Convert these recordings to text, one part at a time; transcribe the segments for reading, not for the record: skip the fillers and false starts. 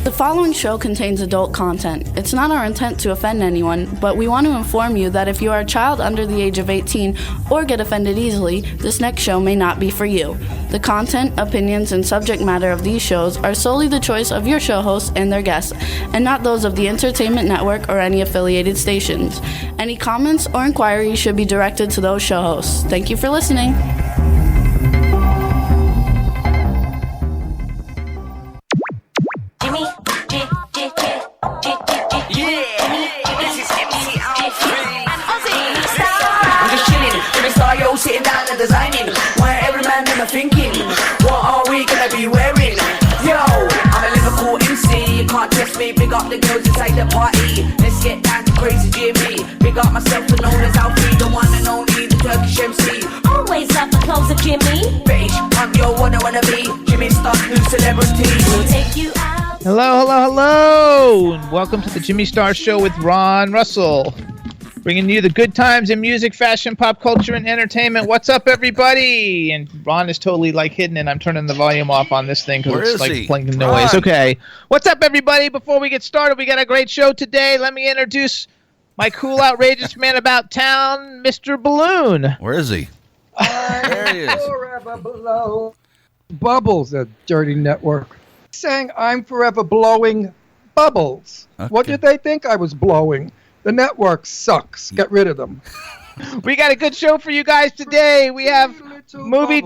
The following show contains adult content. It's not our intent to offend anyone, but we want to inform you that if you are a child under the age of 18 or get offended easily, this next show may not be for you. The content, opinions, and subject matter of these shows are solely the choice of your show hosts and their guests, and not those of the Entertainment Network or any affiliated stations. Any comments or inquiries should be directed to those show hosts. Thank you for listening. Sitting down and designing, why every man never thinking, what are we gonna be wearing? Yo, I'm a Liverpool MC, you can't test me, big up the girls inside the party. Let's get down to crazy Jimmy, big up myself and known as Alfie, the one and only, the Turkish MC. Always love the clothes of Jimmy. Bitch, I'm your one I wanna be, Jimmy Star's new celebrity. We'll take you out. Hello, and welcome to the Jimmy Star Show with Ron Russell. Bringing you the good times in music, fashion, pop culture, and entertainment. What's up, everybody? And Ron is totally hidden, and I'm turning the volume off on this thing because it's playing noise. Okay. What's up, everybody? Before we get started, we got a great show today. Let me introduce my cool, outrageous man about town, Mr. Balloon. Where is he? There he is. Forever blow bubbles, a dirty network. Saying I'm forever blowing bubbles. Okay. What did they think I was blowing? The network sucks. Get rid of them. We got a good show for you guys today. We have movie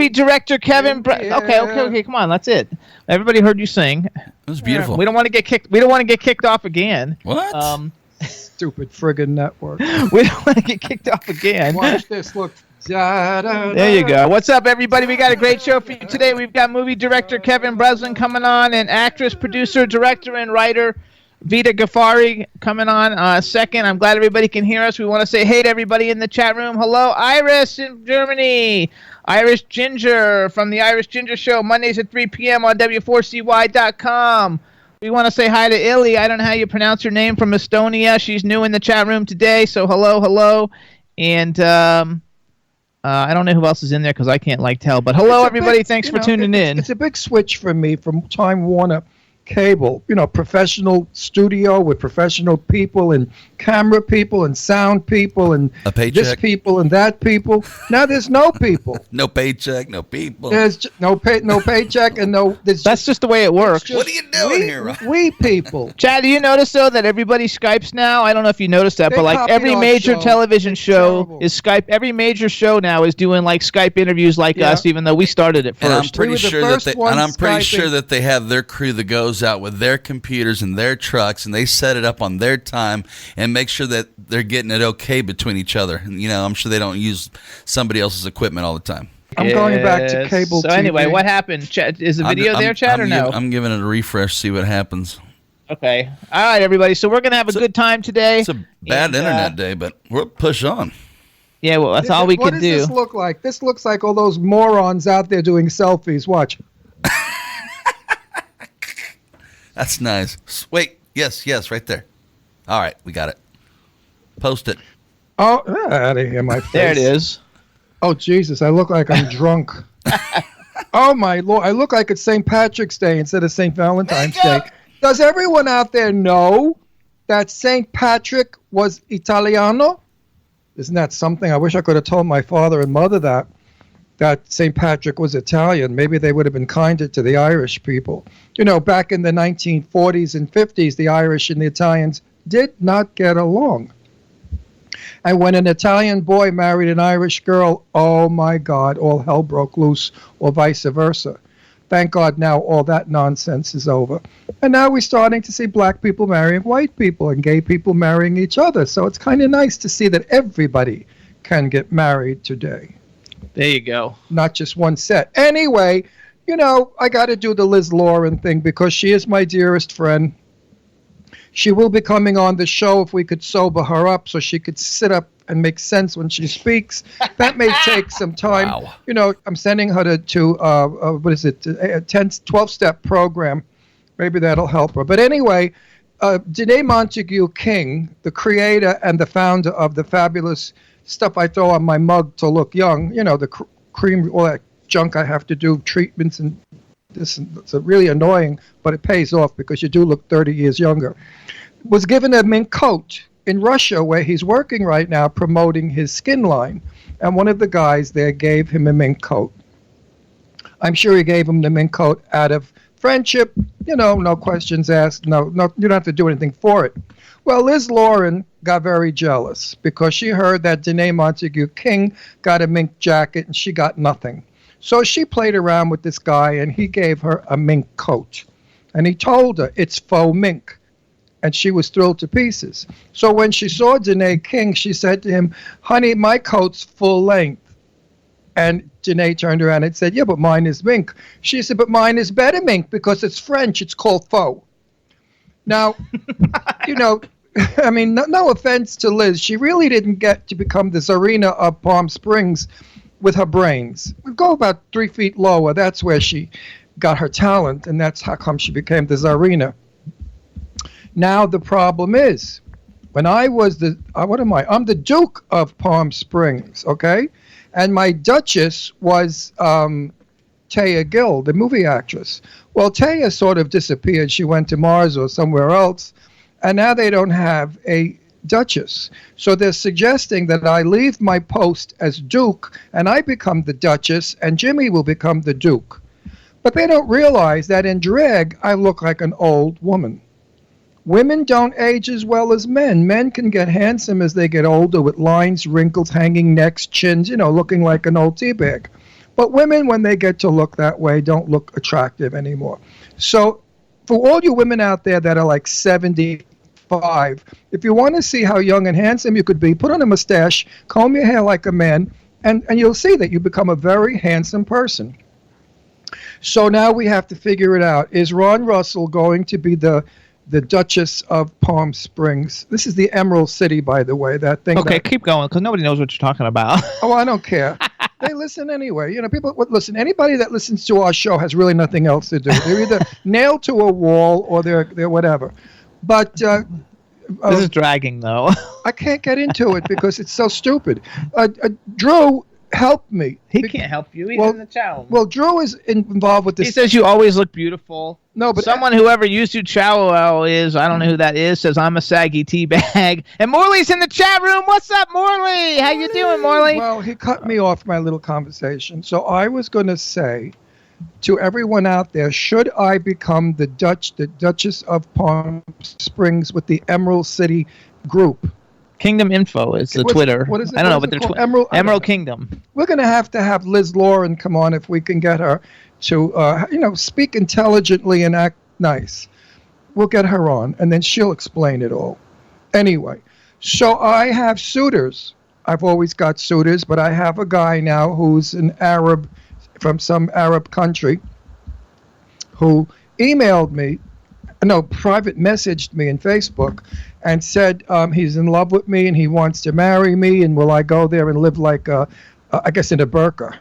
director Kevin. Okay. Come on, that's it. Everybody heard you sing. It was beautiful. We don't want to get kicked. We don't want to get kicked off again. What? Stupid friggin' network. We don't want to get kicked off again. Watch this. Look. There you go. What's up, everybody? We got a great show for you today. We've got movie director Kevin Breslin coming on, and actress, producer, director, and writer Vida Ghaffari coming on second. I'm glad everybody can hear us. We want to say hey to everybody in the chat room. Hello, Iris in Germany. Irish Ginger from the Irish Ginger Show, Mondays at 3 p.m. on W4CY.com. We want to say hi to Illy. I don't know how you pronounce her name, from Estonia. She's new in the chat room today, so hello. And I don't know who else is in there because I can't tell. But hello, everybody. Thanks for tuning in. It's a big switch for me from Time Warner Cable, professional studio with professional people and camera people and sound people and this people and that people. Now there's no people. No paycheck, no people. There's no paycheck and no. That's just the way it works. What are you doing here, Ron? We people. Chad, do you notice though that everybody Skypes now? I don't know if you noticed that, but every major television show is Skype. Every major show now is doing Skype interviews us, even though we started it first. And I'm pretty sure that they have their crew that goes out with their computers and their trucks, and they set it up on their time and make sure that they're getting it okay between each other. And, I'm sure they don't use somebody else's equipment all the time. I'm going back to cable TV. So anyway, what happened? Chad, is the video there, Chad, or no? I'm giving it a refresh, see what happens. Okay. All right, everybody. So we're going to have a good time today. It's a bad internet day, but we'll push on. Yeah, well, that's all we can do. What does this look like? This looks like all those morons out there doing selfies. Watch. That's nice. Wait, yes, right there. All right, we got it. Post it. Oh, out of here, my face. There it is. Oh, Jesus, I look like I'm drunk. Oh, my Lord, I look like it's St. Patrick's Day instead of St. Valentine's Day. Does everyone out there know that St. Patrick was Italiano? Isn't that something? I wish I could have told my father and mother that St. Patrick was Italian. Maybe they would have been kinder to the Irish people. Back in the 1940s and 50s, the Irish and the Italians did not get along. And when an Italian boy married an Irish girl, oh my God, all hell broke loose, or vice versa. Thank God now all that nonsense is over. And now we're starting to see black people marrying white people and gay people marrying each other. So it's kind of nice to see that everybody can get married today. There you go. Not just one set. Anyway, I got to do the Liz Lauren thing because she is my dearest friend. She will be coming on the show if we could sober her up so she could sit up and make sense when she speaks. That may take some time. Wow. I'm sending her to a 12-step program. Maybe that'll help her. But anyway, Danae Montague King, the creator and the founder of the fabulous stuff I throw on my mug to look young, the cream, all that junk I have to do, treatments and this is really annoying, but it pays off because you do look 30 years younger, was given a mink coat in Russia, where he's working right now promoting his skin line. And one of the guys there gave him a mink coat. I'm sure he gave him the mink coat out of friendship, no questions asked, no, you don't have to do anything for it. Well, Liz Lauren got very jealous because she heard that Danae Montague King got a mink jacket and she got nothing. So she played around with this guy and he gave her a mink coat. And he told her it's faux mink. And she was thrilled to pieces. So when she saw Danae King, she said to him, honey, my coat's full length. And Danae turned around and said, yeah, but mine is mink. She said, but mine is better mink because it's French. It's called faux. Now, I mean, no offense to Liz. She really didn't get to become the Tsarina of Palm Springs with her brains. We go about 3 feet lower. That's where she got her talent, and that's how come she became the Tsarina. Now the problem is, when I was I'm the Duke of Palm Springs, okay? And my Duchess was Taya Gill, the movie actress. Well, Taya sort of disappeared. She went to Mars or somewhere else. And now they don't have a Duchess. So they're suggesting that I leave my post as Duke and I become the Duchess and Jimmy will become the Duke. But they don't realize that in drag, I look like an old woman. Women don't age as well as men. Men can get handsome as they get older with lines, wrinkles, hanging necks, chins, looking like an old teabag. But women, when they get to look that way, don't look attractive anymore. So for all you women out there that are like 75, if you want to see how young and handsome you could be, put on a mustache, comb your hair like a man, and you'll see that you become a very handsome person. So now we have to figure it out. Is Ron Russell going to be the Duchess of Palm Springs? This is the Emerald City, by the way. That thing. Okay, keep going, because nobody knows what you're talking about. Oh, I don't care. They listen anyway. People listen. Anybody that listens to our show has really nothing else to do. They're either nailed to a wall or they're whatever. But this is dragging, though. I can't get into it because it's so stupid. Drew, help me. He can't help you. He's in the chow. Well, Drew is involved with this. He says you always look beautiful. No, but whoever Yusu Chow is, I don't know who that is, says I'm a saggy teabag. And Morley's in the chat room. What's up, Morley? How you doing, Morley? Well, he cut me off my little conversation. So I was going to say to everyone out there, should I become the Duchess of Palm Springs with the Emerald City group? Kingdom Info is the Twitter. What is it? I don't know, but they're Emerald Kingdom. We're going to have Liz Lauren come on if we can get her to, speak intelligently and act nice. We'll get her on, and then she'll explain it all. Anyway, so I have suitors. I've always got suitors, but I have a guy now who's an Arab from some Arab country who emailed me, private messaged me in Facebook and said he's in love with me and he wants to marry me, and will I go there and live like, I guess, in a burqa,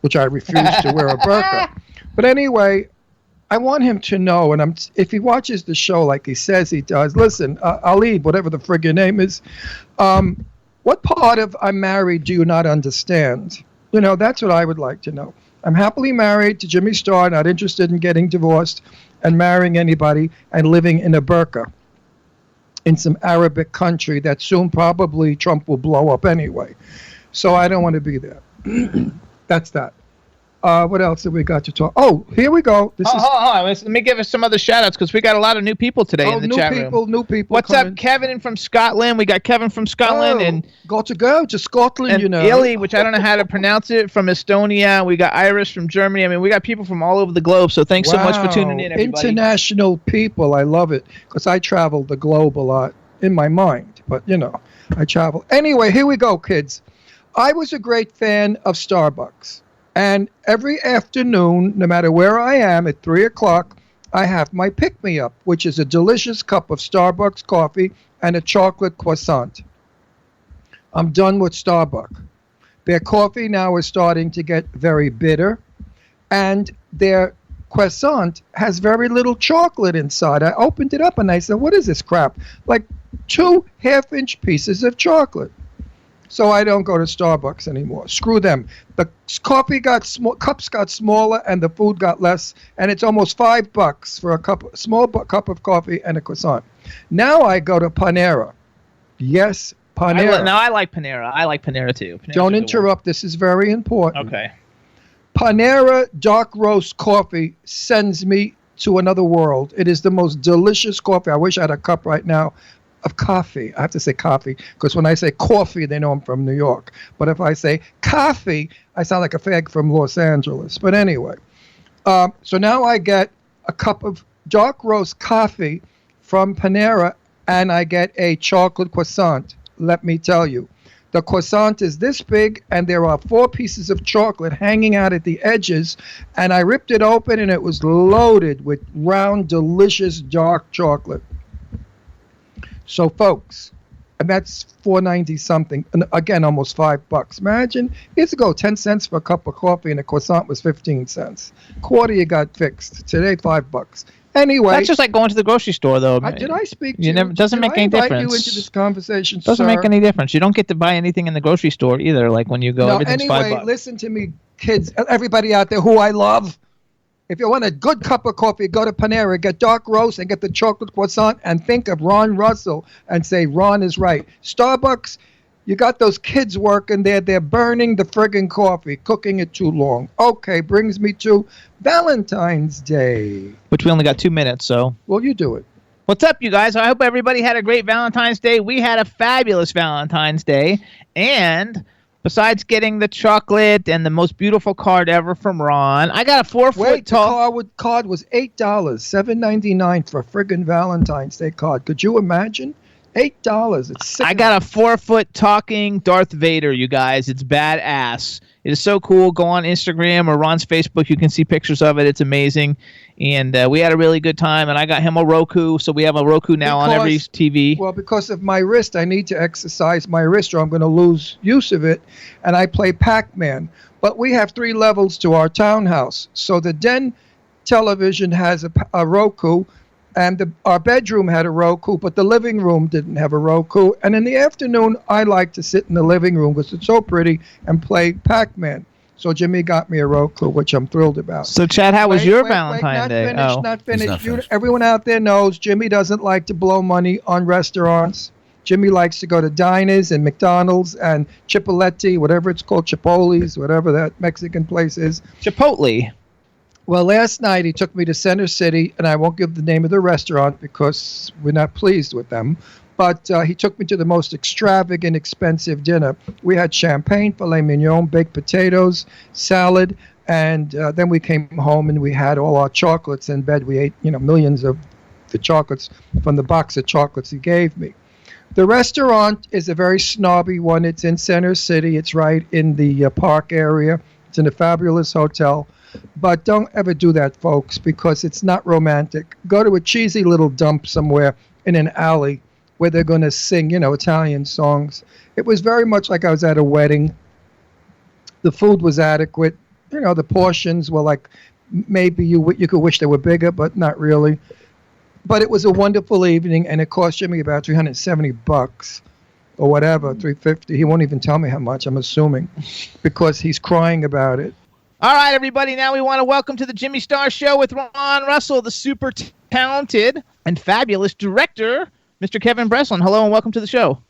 which I refuse to wear a burqa. But anyway, I want him to know, and if he watches the show like he says he does, listen, Ali, whatever the frig your name is, what part of I'm married do you not understand? That's what I would like to know. I'm happily married to Jimmy Starr, not interested in getting divorced and marrying anybody and living in a burqa in some Arabic country that soon probably Trump will blow up anyway. So I don't want to be there. That's that. What else have we got to talk? Oh, here we go. Hold on. Let me give us some other shout-outs because we got a lot of new people today in the chat room. New people. What's up, Kevin from Scotland? We got Kevin from Scotland. And got to go to Scotland, and Illy, which I don't know how to pronounce it, from Estonia. We got Iris from Germany. I mean, we got people from all over the globe, so thanks so much for tuning in, everybody. International people. I love it because I travel the globe a lot in my mind, but, I travel. Anyway, here we go, kids. I was a great fan of Starbucks. And every afternoon, no matter where I am, at 3 o'clock, I have my pick-me-up, which is a delicious cup of Starbucks coffee and a chocolate croissant. I'm done with Starbucks. Their coffee now is starting to get very bitter, and their croissant has very little chocolate inside. I opened it up and I said, what is this crap? Like 2 half-inch pieces of chocolate. So I don't go to Starbucks anymore. Screw them. The coffee got cups got smaller, and the food got less, and it's almost $5 for a small cup of coffee and a croissant. Now I go to Panera. Yes, Panera. I like Panera. I like Panera too. Panera's Don't interrupt. This is very important. Okay. Panera dark roast coffee sends me to another world. It is the most delicious coffee. I wish I had a cup right now of coffee. I have to say coffee because when I say coffee, they know I'm from New York. But if I say coffee, I sound like a fag from Los Angeles. But anyway, so now I get a cup of dark roast coffee from Panera, and I get a chocolate croissant. Let me tell you, the croissant is this big, and there are 4 pieces of chocolate hanging out at the edges, and I ripped it open, and it was loaded with round, delicious dark chocolate. So, folks, and that's $4.90 something, and again, almost $5. Imagine, years ago, 10 cents for a cup of coffee, and a croissant was 15 cents. Quarter you got fixed. Today, $5. Anyway, that's just like going to the grocery store, though. Did I speak to you? Never, doesn't make any difference. You into this conversation, doesn't sir? make any difference. You don't get to buy anything in the grocery store either. Like when you go, everything's anyway, $5. Listen to me, kids, everybody out there who I love. If you want a good cup of coffee, go to Panera, get dark roast, and get the chocolate croissant, and think of Ron Russell and say Ron is right. Starbucks, you got those kids working there. They're burning the friggin' coffee, cooking it too long. Okay, brings me to Valentine's Day. Which we only got 2 minutes, so. Well, you do it. What's up, you guys? I hope everybody had a great Valentine's Day. We had a fabulous Valentine's Day, and besides getting the chocolate and the most beautiful card ever from Ron, I got a 4-foot tall. The card was $8, $7.99 for a friggin' Valentine's Day card. Could you imagine? $8. It's sick. I got a 4-foot talking Darth Vader, you guys. It's badass. It is so cool. Go on Instagram or Ron's Facebook. You can see pictures of it. It's amazing. And we had a really good time. And I got him a Roku, so we have a Roku now on every TV. Well, because of my wrist, I need to exercise my wrist or I'm going to lose use of it. And I play Pac-Man. But we have 3 levels to our townhouse. So the den television has a Roku. And our bedroom had a Roku, but the living room didn't have a Roku. And in the afternoon, I like to sit in the living room because it's so pretty and play Pac-Man. So Jimmy got me a Roku, which I'm thrilled about. So, Chad, how was your Valentine's Day? Not finished. Everyone out there knows Jimmy doesn't like to blow money on restaurants. Jimmy likes to go to diners and McDonald's and Chipotle, whatever it's called, Chipotle's, whatever that Mexican place is. Chipotle. Well, last night he took me to Center City, and I won't give the name of the restaurant because we're not pleased with them. But he took me to the most extravagant, expensive dinner. We had champagne, filet mignon, baked potatoes, salad, and then we came home and we had all our chocolates in bed. We ate, millions of the chocolates from the box of chocolates he gave me. The restaurant is a very snobby one. It's in Center City. It's right in the park area. It's in a fabulous hotel. But don't ever do that, folks, because it's not romantic. Go to a cheesy little dump somewhere in an alley where they're going to sing, Italian songs. It was very much like I was at a wedding. The food was adequate. The portions were like maybe you could wish they were bigger, but not really. But it was a wonderful evening, and it cost Jimmy about $370 or whatever, $350. He won't even tell me how much, I'm assuming, because he's crying about it. All right, everybody. Now we want to welcome to the Jimmy Star Show with Ron Russell, the super talented and fabulous director, Mr. Kevin Breslin. Hello and welcome to the show.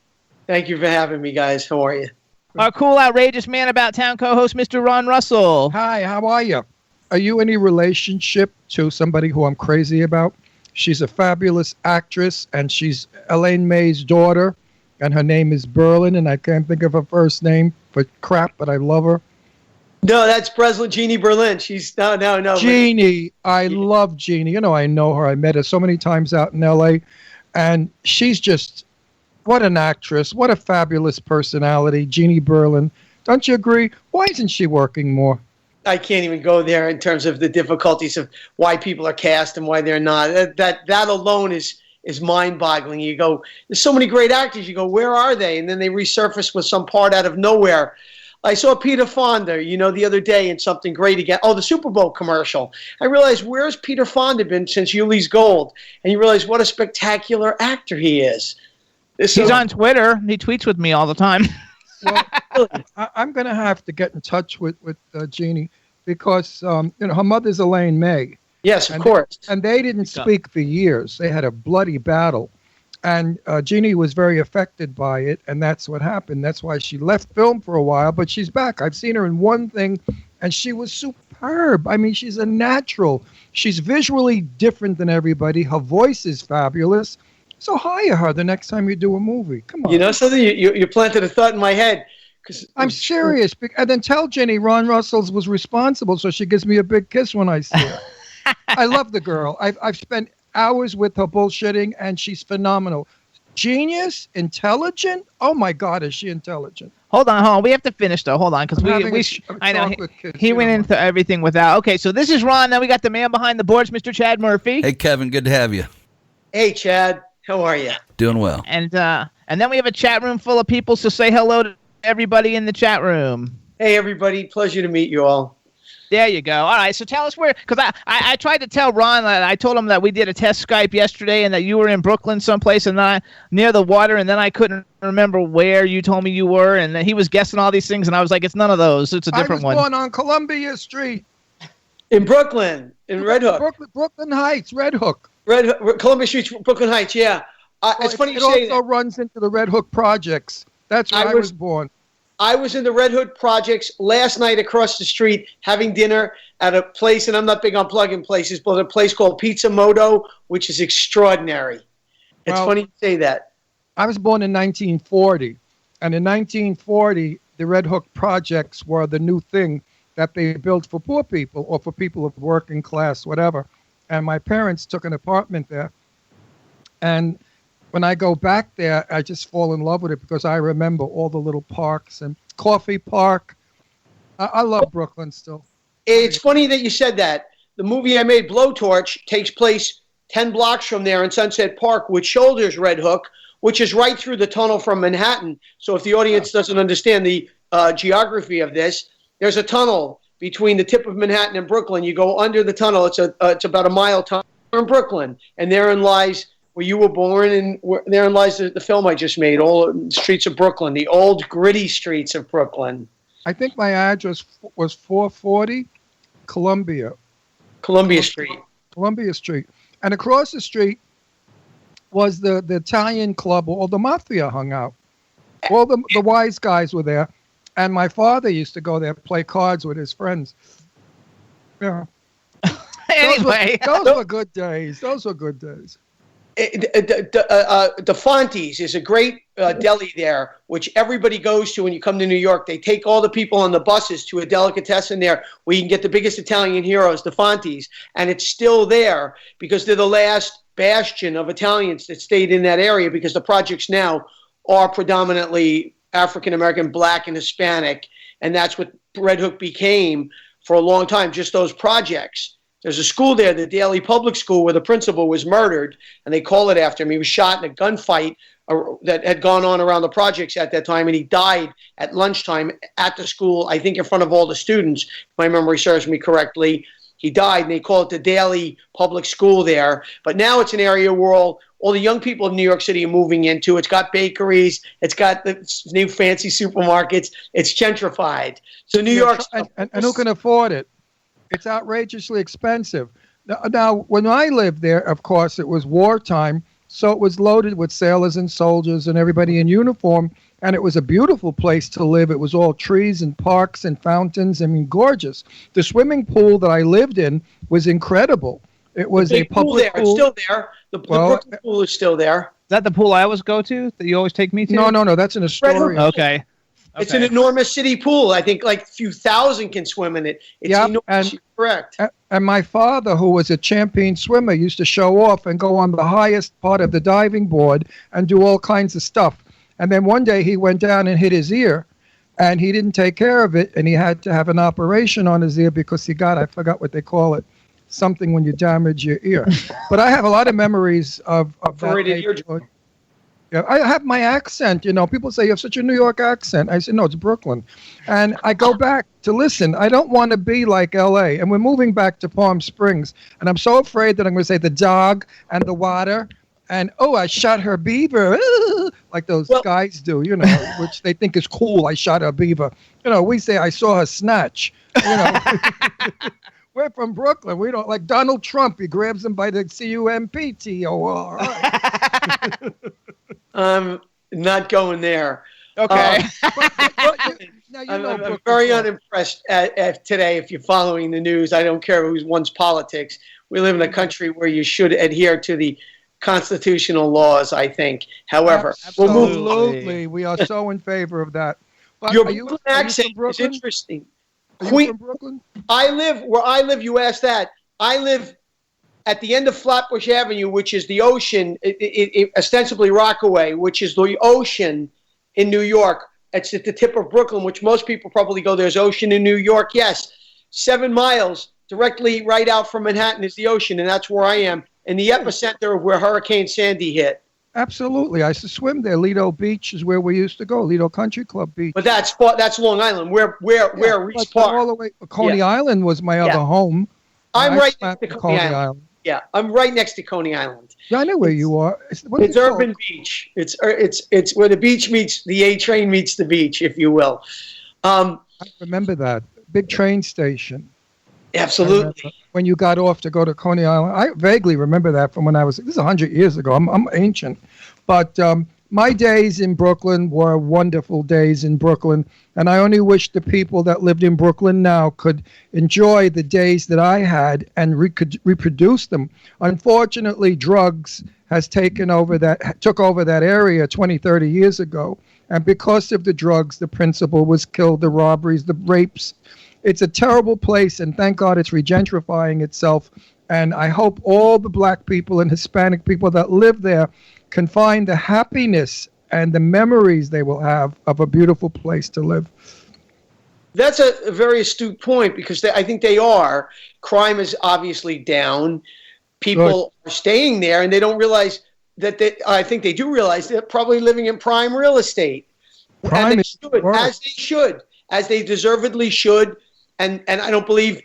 Thank you for having me, guys. How are you? Our cool, outrageous man about town co-host, Mr. Ron Russell. Hi, how are you? Are you in any relationship to somebody who I'm crazy about? She's a fabulous actress, and she's Elaine May's daughter, and her name is Breslin, and I can't think of her first name for crap, but I love her. No, that's Breslin, Jeannie Berlin. She's no. Jeannie, I love Jeannie. I know her. I met her so many times out in L.A., and she's just, what an actress. What a fabulous personality, Jeannie Berlin. Don't you agree? Why isn't she working more? I can't even go there in terms of the difficulties of why people are cast and why they're not. That alone is mind-boggling. You go, there's so many great actors. You go, where are they? And then they resurface with some part out of nowhere. I saw Peter Fonda, the other day in something great again. Oh, the Super Bowl commercial. I realized, where's Peter Fonda been since Ulee's Gold? And you realize what a spectacular actor he is. He's on Twitter. He tweets with me all the time. Well, I'm going to have to get in touch with Jeannie because her mother's Elaine May. Yes, of course. And they didn't speak for years. They had a bloody battle. And Jeannie was very affected by it, and that's what happened. That's why she left film for a while, but she's back. I've seen her in one thing, and she was superb. I mean, she's a natural. She's visually different than everybody. Her voice is fabulous. So hire her the next time you do a movie. Come on. You know something? You planted a thought in my head. I'm serious. And then tell Jenny Ron Russell's was responsible, so she gives me a big kiss when I see her. I love the girl. I've spent hours with her bullshitting, and she's phenomenal. Genius, intelligent. Oh my God, is she intelligent? Hold on. We have to finish though. Hold on, because I know he went into everything without. Okay, so this is Ron. Then we got the man behind the boards, Mr. Chad Murphy. Hey, Kevin. Good to have you. Hey, Chad. How are you? Doing well. And then we have a chat room full of people. So say hello to everybody in the chat room. Hey, everybody. Pleasure to meet you all. There you go. All right, so tell us where, because I tried to tell Ron, I told him that we did a test Skype yesterday and that you were in Brooklyn someplace and near the water, and then I couldn't remember where you told me you were, and he was guessing all these things, and I was like, it's none of those. It's a different one. I was born on Columbia Street. In Brooklyn, in Red Hook. Brooklyn Heights, Red Hook. Columbia Street, Brooklyn Heights, yeah. It's funny you say that. It also runs into the Red Hook projects. That's where I was born. I was in the Red Hood projects last night across the street having dinner at a place, and I'm not big on plugging places, but a place called Pizza Moto, which is extraordinary. It's funny you say that. I was born in 1940, and in 1940, the Red Hook projects were the new thing that they built for poor people or for people of working class, whatever. And my parents took an apartment there. And when I go back there, I just fall in love with it because I remember all the little parks and Coffee Park. I love Brooklyn still. It's funny that you said that. The movie I made, BlowTorch, takes place 10 blocks from there in Sunset Park, which shoulders Red Hook, which is right through the tunnel from Manhattan. So if the audience doesn't understand the geography of this, there's a tunnel between the tip of Manhattan and Brooklyn. You go under the tunnel. It's about a mile tunnel in Brooklyn, and therein lies where you were born, and therein lies the film I just made, all the streets of Brooklyn, the old gritty streets of Brooklyn. I think my address was 440 Columbia Street. Columbia Street. And across the street was the Italian club where all the mafia hung out. All the wise guys were there. And my father used to go there, play cards with his friends. Yeah. Anyway. Those were good days. The Fonte's is a great deli there, which everybody goes to when you come to New York. They take all the people on the buses to a delicatessen there where you can get the biggest Italian heroes, the Fonte's, and it's still there because they're the last bastion of Italians that stayed in that area because the projects now are predominantly African-American, Black, and Hispanic, and that's what Red Hook became for a long time, just those projects. There's a school there, the Daly Public School, where the principal was murdered, and they call it after him. He was shot in a gunfight that had gone on around the projects at that time, and he died at lunchtime at the school, I think in front of all the students, if my memory serves me correctly. He died, and they call it the Daly Public School there. But now it's an area where all the young people of New York City are moving into. It's got bakeries. It's got the new fancy supermarkets. It's gentrified. So New York... And who can afford it? It's outrageously expensive. Now, when I lived there, of course, it was wartime, so it was loaded with sailors and soldiers and everybody in uniform, and it was a beautiful place to live. It was all trees and parks and fountains. I mean, gorgeous. The swimming pool that I lived in was incredible. It was a public pool. It's still there. The Brooklyn pool is still there. Is that the pool I always go to that you always take me to? No. That's in Astoria. Okay. It's an enormous city pool. I think like a few thousand can swim in it. It's enormous. Correct. And my father, who was a champion swimmer, used to show off and go on the highest part of the diving board and do all kinds of stuff. And then one day he went down and hit his ear, and he didn't take care of it, and he had to have an operation on his ear because he got, I forgot what they call it, something when you damage your ear. But I have a lot of memories of that. Yeah, I have my accent, People say you have such a New York accent. I say, no, it's Brooklyn. And I go back to listen. I don't want to be like L.A. And we're moving back to Palm Springs. And I'm so afraid that I'm going to say the dog and the water. And I shot her beaver, like those guys do, which they think is cool. I shot her beaver. We say I saw her snatch. We're from Brooklyn. We don't like Donald Trump. He grabs him by the CUMPTOR. I'm not going there. Okay. I'm very unimpressed today. If you're following the news, I don't care who's one's politics. We live in a country where you should adhere to the constitutional laws, I think. However, absolutely, we are so in favor of that. But your Brooklyn accent is interesting. Are you from Brooklyn? I live where I live. You asked that. I live at the end of Flatbush Avenue, which is the ocean, ostensibly Rockaway, which is the ocean in New York. It's at the tip of Brooklyn, which most people probably go, there's ocean in New York. Yes, 7 miles directly right out from Manhattan is the ocean, and that's where I am, in the epicenter of where Hurricane Sandy hit. Absolutely. I used to swim there. Lido Beach is where we used to go, Lido Country Club Beach. But that's Long Island. Where Reese Park. All the way, Coney Island was my other home. I'm right next to Coney Island. Yeah, I'm right next to Coney Island. Yeah, I know where you are. It's Urban Beach. It's where the beach meets, the A train meets the beach, if you will. I remember that. Big train station. Absolutely. When you got off to go to Coney Island. I vaguely remember that from when this is 100 years ago. I'm ancient. But my days in Brooklyn were wonderful days in Brooklyn. And I only wish the people that lived in Brooklyn now could enjoy the days that I had and could reproduce them. Unfortunately, drugs took over that area 20, 30 years ago. And because of the drugs, the principal was killed, the robberies, the rapes. It's a terrible place, and thank God it's regentrifying itself. And I hope all the black people and Hispanic people that live there can find the happiness and the memories they will have of a beautiful place to live. That's a very astute point, because I think they are. Crime is obviously down. People are staying there, and they don't realize that I think they do realize they're probably living in prime real estate. Prime as they deservedly should. And I don't believe,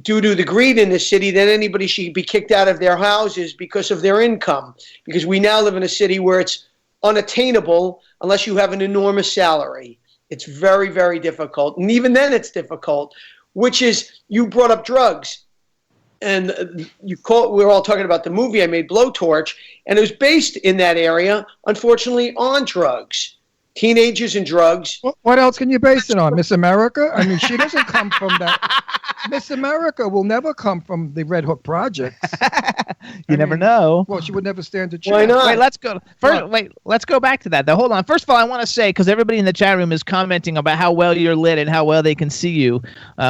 due to the greed in the city, that anybody should be kicked out of their houses because of their income. Because we now live in a city where it's unattainable unless you have an enormous salary. It's very, very difficult. And even then it's difficult, which is, you brought up drugs. And we were all talking about the movie I made, BlowTorch, and it was based in that area, unfortunately, on drugs. Teenagers and drugs. What else can you base it on? Miss America? I mean, she doesn't come from that. Miss America will never come from the Red Hook Project. You never know. Well, she would never stand a chance. Why not? Wait, let's go. Let's go back to that. Though, hold on. First of all, I want to say, because everybody in the chat room is commenting about how well you're lit and how well they can see you,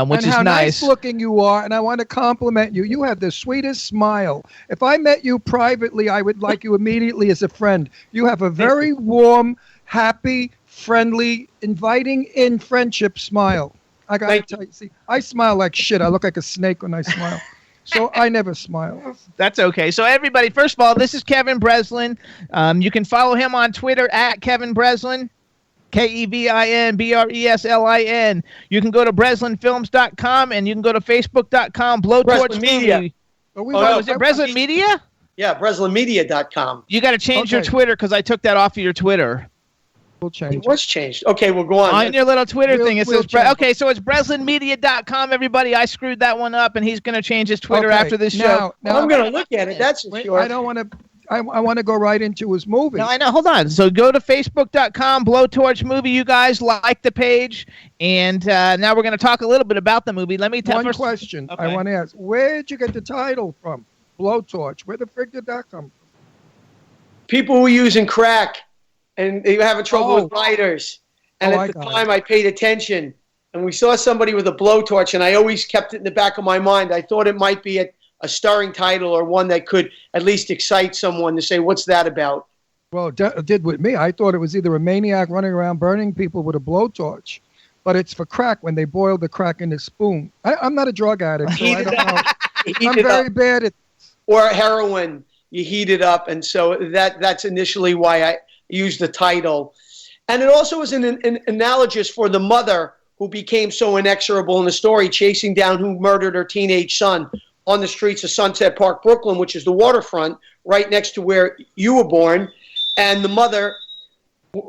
which is how nice. Looking you are, and I want to compliment you. You have the sweetest smile. If I met you privately, I would like you immediately as a friend. You have a very warm, happy, friendly, inviting in friendship smile. I got to tell you, see, I smile like shit. I look like a snake when I smile. So I never smile. That's okay. So everybody, first of all, this is Kevin Breslin. You can follow him on Twitter at Kevin Breslin, KevinBreslin. You can go to BreslinFilms.com, and you can go to Facebook.com, BlowTorch Media. Movie. Is it Breslin Media? Yeah, BreslinMedia.com. You got to change your Twitter, because I took that off of your Twitter. We'll change. It was changed. Okay, we'll go on. On your little Twitter thing, it says, okay, so it's BreslinMedia.com, everybody. I screwed that one up, and he's going to change his Twitter after this show. Now I'm going to look at it. That's for sure. I don't want to. I want to go right into his movie. No, I know. Hold on. So go to Facebook.com, BlowTorch Movie. You guys like the page. And now we're going to talk a little bit about the movie. Let me tell you. One question I want to ask. Where did you get the title from? BlowTorch. Where the frig did that come from? People were using crack, and they were having trouble with lighters. And at the time, I paid attention. And we saw somebody with a blowtorch, and I always kept it in the back of my mind. I thought it might be a starring title, or one that could at least excite someone to say, what's that about? Well, it did with me. I thought it was either a maniac running around burning people with a blowtorch, but it's for crack when they boil the crack in a spoon. I'm not a drug addict, so I don't know. I'm very bad at this. Or heroin, you heat it up, and so that's initially why I used the title. And it also was an analogous for the mother who became so inexorable in the story, chasing down who murdered her teenage son on the streets of Sunset Park, Brooklyn, which is the waterfront, right next to where you were born, and the mother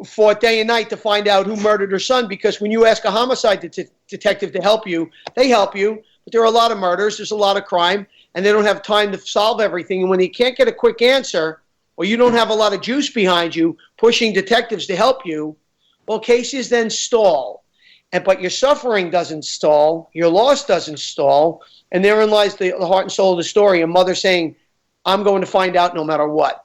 fought day and night to find out who murdered her son, because when you ask a homicide detective to help you, they help you, but there are a lot of murders, there's a lot of crime, and they don't have time to solve everything. And when you can't get a quick answer, or you don't have a lot of juice behind you pushing detectives to help you, well, cases then stall. But your suffering doesn't stall, your loss doesn't stall, and therein lies the heart and soul of the story, a mother saying, I'm going to find out no matter what.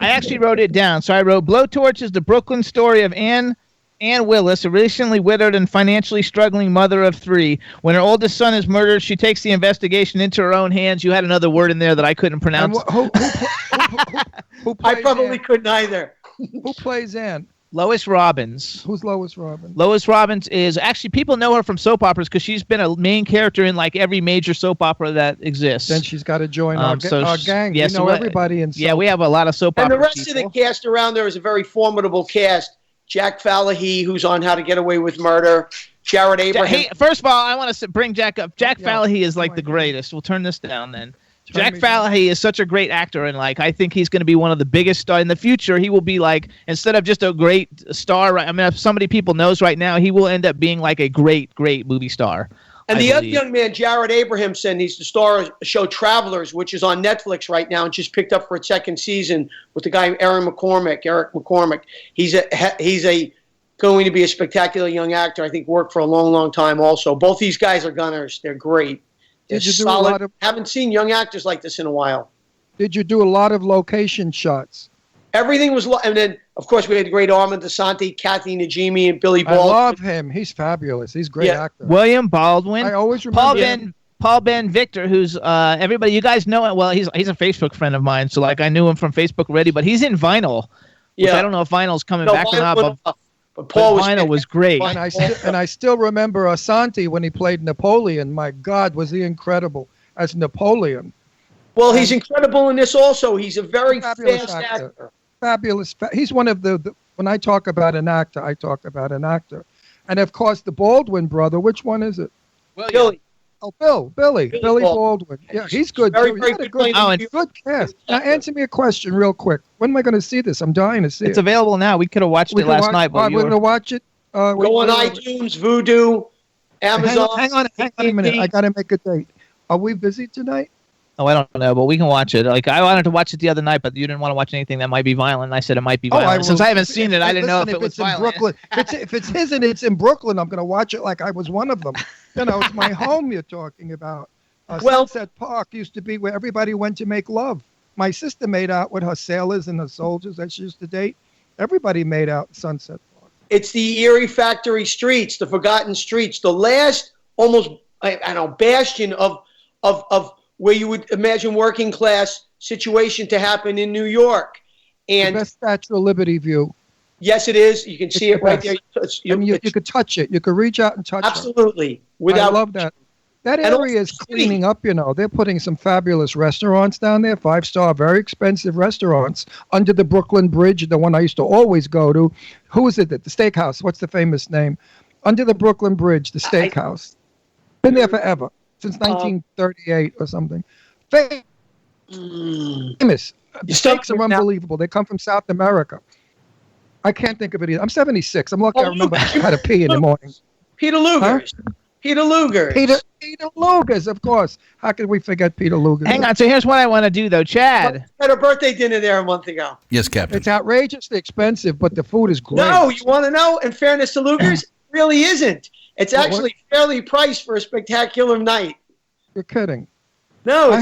I actually wrote it down. So I wrote, BlowTorch is the Brooklyn story of Ann Willis, a recently widowed and financially struggling mother of 3. When her oldest son is murdered, she takes the investigation into her own hands. You had another word in there that I couldn't pronounce. Who I probably couldn't either. Who plays Ann? Lois Robbins. Who's Lois Robbins? Lois Robbins is actually, people know her from soap operas because she's been a main character in like every major soap opera that exists. Then she's got to join our gang. Yes, we know everybody in soap. Yeah, we have a lot of soap opera. And the rest of the cast around there is a very formidable cast. Jack Falahy, who's on How to Get Away with Murder. Jared Abraham. Hey, first of all, I want to bring Jack up. Jack Falahy is like the greatest. We'll turn this down then. Jack Falahy is such a great actor, and like I think he's going to be one of the biggest stars in the future. He will be like, instead of just a great star, I mean, if somebody people knows right now, he will end up being like a great movie star. And the other young man, Jared Abrahamson, he's the star of the show Travelers, which is on Netflix right now and just picked up for its second season with the guy Eric McCormack. He's going to be a spectacular young actor. I think worked for a long, long time also. Both these guys are gunners. They're great. They're solid. Haven't seen young actors like this in a while. Did you do a lot of location shots? Everything was, and then of course we had the great Armand DeSanti, Kathy Najimy, and Billy Baldwin. I love him. He's fabulous. He's a great actor. William Baldwin. I always remember Paul Ben Victor, who's everybody, you guys know it. Well, he's a Facebook friend of mine, so like I knew him from Facebook already. But he's in Vinyl. Which I don't know if Vinyl's coming back or not. But Paul Vinyl was great. And I still remember Asante when he played Napoleon. My God, was he incredible as Napoleon. Well, he's incredible in this also. He's a very fast actor. Fabulous. He's one of the when I talk about an actor, I talk about an actor. And, of course, the Baldwin brother, which one is it? Billy. Oh, Billy Baldwin. Yeah, he's good. Very good cast. Now, answer me a question real quick. When am I going to see this? I'm dying to see it. It's available now. We could have watched it last night. We're going to watch it. Go on iTunes, Vudu, Amazon. Hang on a minute. I got to make a date. Are we busy tonight? Oh, I don't know, but we can watch it. Like I wanted to watch it the other night, but you didn't want to watch anything that might be violent. And I said it might be violent. Since I haven't seen it, I didn't know if it was violent. In Brooklyn, if it's his and it's in Brooklyn, I'm going to watch it like I was one of them. It's my home you're talking about. Sunset Park used to be where everybody went to make love. My sister made out with her sailors and her soldiers that she used to date. Everybody made out in Sunset Park. It's the Erie Factory streets, the forgotten streets, the last almost bastion of where you would imagine working class situation to happen in New York. And the best Statue of Liberty view. Yes, it is. You can see it right there. You could touch it. You could reach out and touch it. Absolutely. I love that. That area is cleaning up, They're putting some fabulous restaurants down there, 5-star, very expensive restaurants under the Brooklyn Bridge, the one I used to always go to. Who is it? The steakhouse. What's the famous name? Under the Brooklyn Bridge, the steakhouse. Been there forever. Since 1938 or something. Famous. The steaks are unbelievable. They come from South America. I can't think of it either. I'm 76. I'm lucky I remember how to pee in the morning. Peter Luger's. Huh? Peter Luger's. Peter Luger's, of course. How could we forget Peter Luger's? Hang on. So here's what I want to do, though. Chad. I had a birthday dinner there a month ago. Yes, Captain. It's outrageously expensive, but the food is great. No, you want to know? In fairness to Luger's, it really isn't. It's actually fairly priced for a spectacular night. You're kidding. No,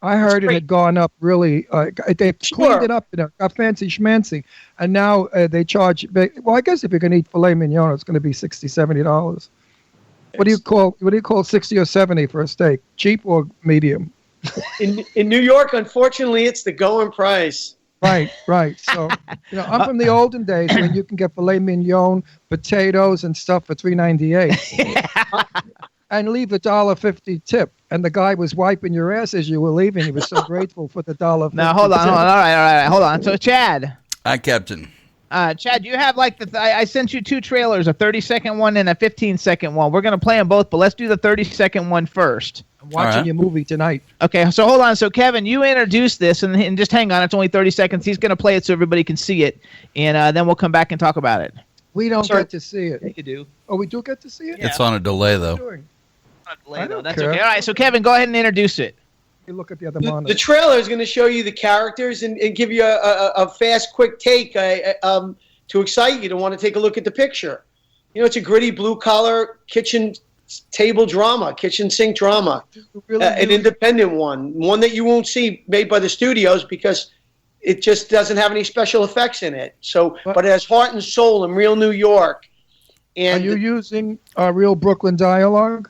I heard it had gone up really. They cleaned it up, got fancy schmancy, and now they charge. Well, I guess if you're going to eat filet mignon, it's going to be $60, $70. What do you call 60 or 70 for a steak? Cheap or medium? In New York, unfortunately, it's the going price. Right. So, I'm from the olden days when you can get filet mignon, potatoes, and stuff for $3.98, and leave the $1.50 tip. And the guy was wiping your ass as you were leaving. He was so grateful for the $1.50. Now hold on. All right. Hold on. So, Chad. Hi, Captain. Chad, you have like I sent you 2 trailers, a 30-second one and a 15-second one. We're going to play them both, but let's do the 30-second one first. I'm watching your movie tonight. Okay, so hold on. So, Kevin, you introduce this, and just hang on. It's only 30 seconds. He's going to play it so everybody can see it, and then we'll come back and talk about it. We don't get to see it. Yeah, you do. Oh, we do get to see it? Yeah. It's on a delay, though. That's okay. All right, so, Kevin, go ahead and introduce it. You look at the other monitor. The trailer is going to show you the characters and give you a fast, quick take to excite you to want to take a look at the picture. You know, it's a gritty blue-collar kitchen table drama, kitchen sink drama, an independent one that you won't see made by the studios because it just doesn't have any special effects in it. So, but it has heart and soul in real New York. And are you using real Brooklyn dialogue?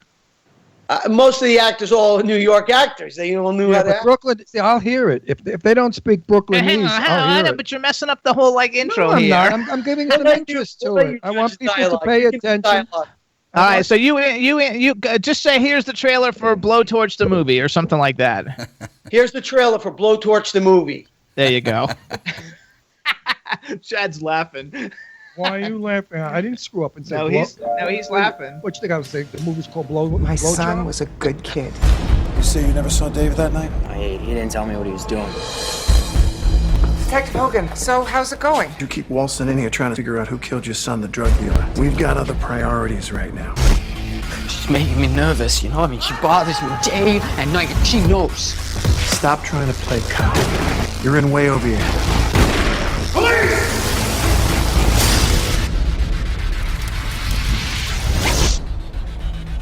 Most of the actors, all New York actors, they all knew how to act. Brooklyn. See, I'll hear it if they don't speak Brooklynese. I'll hear it. But you're messing up the whole intro here. Not. I'm giving some interest to it. I want people to pay attention. All right, so you just say here's the trailer for BlowTorch the movie or something like that. Here's the trailer for BlowTorch the movie. There you go. Chad's laughing. Why are you laughing? I didn't screw up and say. He's laughing. What you think I was saying? The movie's called Blow. My son was a good kid. You say you never saw Dave that night? He didn't tell me what he was doing. Detective Hogan, so how's it going? You keep waltzing in here trying to figure out who killed your son, the drug dealer. We've got other priorities right now. She's making me nervous, you know? I mean, she bothers me day and night, and she knows. Stop trying to play cop. You're in way over here. Police!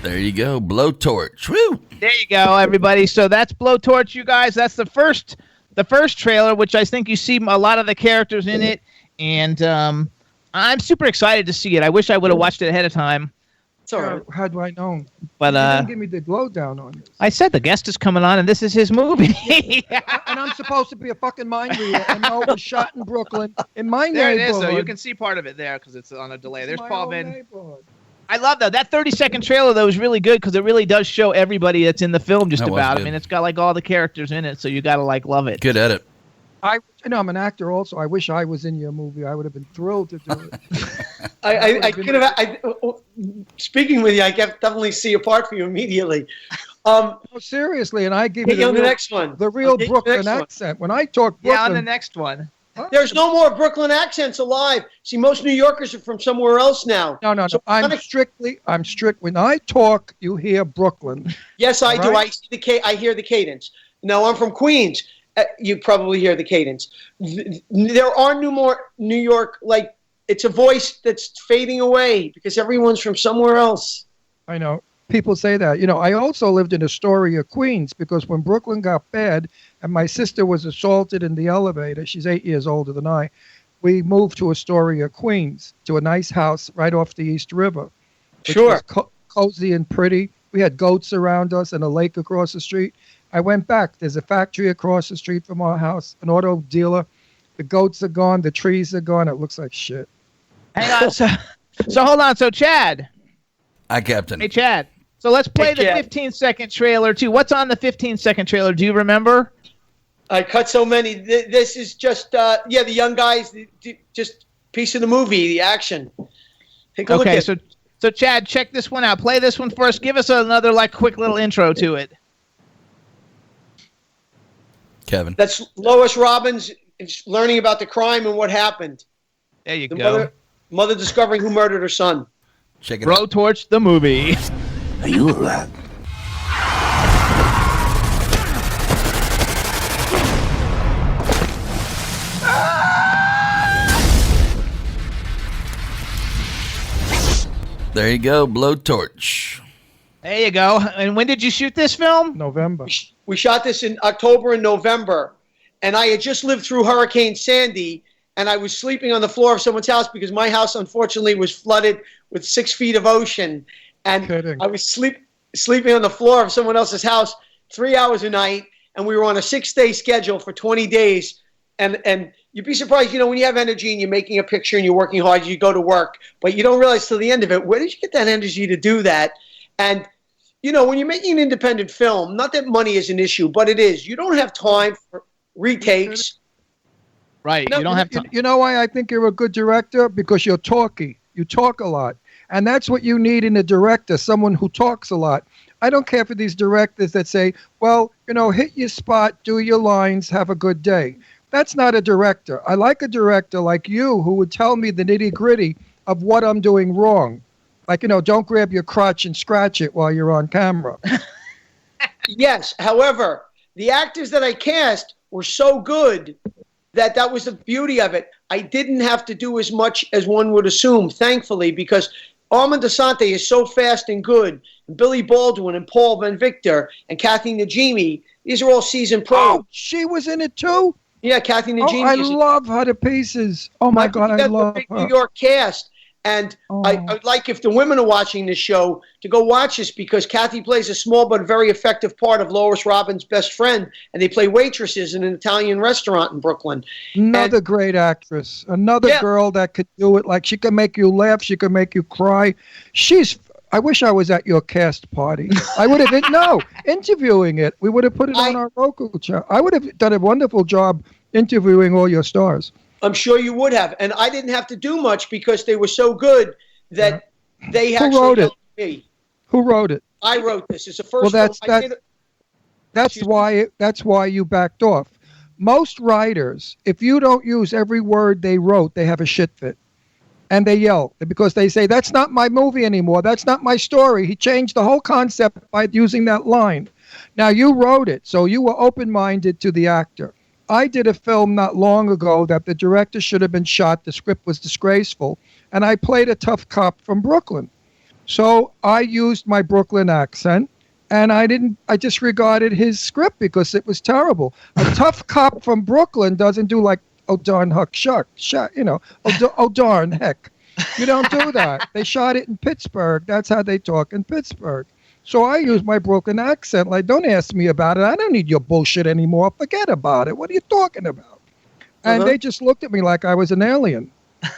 There you go, BlowTorch. Woo! There you go, everybody. So that's BlowTorch, you guys. That's the first trailer, which I think you see a lot of the characters in it, and I'm super excited to see it. I wish I would have watched it ahead of time. It's all right. How do I know? But you didn't give me the lowdown on this. I said the guest is coming on, and this is his movie. And I'm supposed to be a fucking mind reader. And no, it was shot in Brooklyn, in my there neighborhood. It is, though. You can see part of it there because it's on a delay. There's Paul Vin. I love that 30-second trailer, though, is really good because it really does show everybody that's in the film just about. Good. I mean, it's got all the characters in it, so you got to love it. Good edit. I'm an actor also. I wish I was in your movie. I would have been thrilled to do it. I could have. Speaking with you, I can definitely see a part for you immediately. No, seriously, and I give you the next one. The real Brooklyn accent. When I talk Brooklyn, yeah, on the next one. There's no more Brooklyn accents alive. See, most New Yorkers are from somewhere else now. No. So I'm strict. When I talk, you hear Brooklyn. Yes, I do. I hear the cadence. No, I'm from Queens. You probably hear the cadence. There are no more New York, it's a voice that's fading away because everyone's from somewhere else. I know. People say that. I also lived in Astoria, Queens, because when Brooklyn got bad and my sister was assaulted in the elevator, she's 8 years older than I, we moved to Astoria, Queens, to a nice house right off the East River. Sure. Was cozy and pretty. We had goats around us and a lake across the street. I went back. There's a factory across the street from our house, an auto dealer. The goats are gone. The trees are gone. It looks like shit. Hang on. So hold on. So, Chad. Hi, Captain. Hey, Chad. So let's play the 15-second trailer, too. What's on the 15-second trailer? Do you remember? I cut so many. This is just, the young guys, just piece of the movie, the action. Take a look at it. So, Chad, check this one out. Play this one first. Give us another, quick little intro to it. Kevin. That's Lois Robbins learning about the crime and what happened. There you go. Mother discovering who murdered her son. Check it out. BlowTorch the movie. Are you a rat? There you go, BlowTorch. There you go. And when did you shoot this film? November. We shot this in October and November, and I had just lived through Hurricane Sandy, and I was sleeping on the floor of someone's house because my house, unfortunately, was flooded with 6 feet of ocean, and I was sleeping on the floor of someone else's house 3 hours a night, and we were on a 6-day schedule for 20 days, and you'd be surprised, when you have energy and you're making a picture and you're working hard, you go to work, but you don't realize till the end of it, where did you get that energy to do that? And when you're making an independent film, not that money is an issue, but it is. You don't have time for retakes. Right. No, you don't have to. You know why I think you're a good director? Because you're talky. You talk a lot. And that's what you need in a director, someone who talks a lot. I don't care for these directors that say, well, hit your spot, do your lines, have a good day. That's not a director. I like a director like you who would tell me the nitty-gritty of what I'm doing wrong. Like, don't grab your crotch and scratch it while you're on camera. Yes. However, the actors that I cast were so good that was the beauty of it. I didn't have to do as much as one would assume, thankfully, because Armand Desante is so fast and good. And Billy Baldwin and Paul Van Victor and Kathy Najimy, these are all seasoned pros. Oh, she was in it too? Yeah, Kathy Najimy. I love her to pieces. Oh, my God, I love big her. New York cast. And I'd like, if the women are watching this show, to go watch this because Kathy plays a small but very effective part of Lois Robin's best friend, and they play waitresses in an Italian restaurant in Brooklyn. Another great actress. Another girl that could do it. Like, she can make you laugh. She can make you cry. I wish I was at your cast party. I would have interviewing it. We would have put it on our local channel. I would have done a wonderful job interviewing all your stars. I'm sure you would have. And I didn't have to do much because they were so good that they actually helped me. Who wrote it? I wrote this. It's the first one. That's why you backed off. Most writers, if you don't use every word they wrote, they have a shit fit. And they yell because they say, that's not my movie anymore. That's not my story. He changed the whole concept by using that line. Now, you wrote it, so you were open-minded to the actor. I did a film not long ago that the director should have been shot. The script was disgraceful. And I played a tough cop from Brooklyn. So I used my Brooklyn accent, and I disregarded his script because it was terrible. A tough cop from Brooklyn doesn't do like, oh, darn huck, shuck, oh, darn heck. You don't do that. They shot it in Pittsburgh. That's how they talk in Pittsburgh. So I use my Brooklyn accent. Like, don't ask me about it. I don't need your bullshit anymore. Forget about it. What are you talking about? And they just looked at me like I was an alien,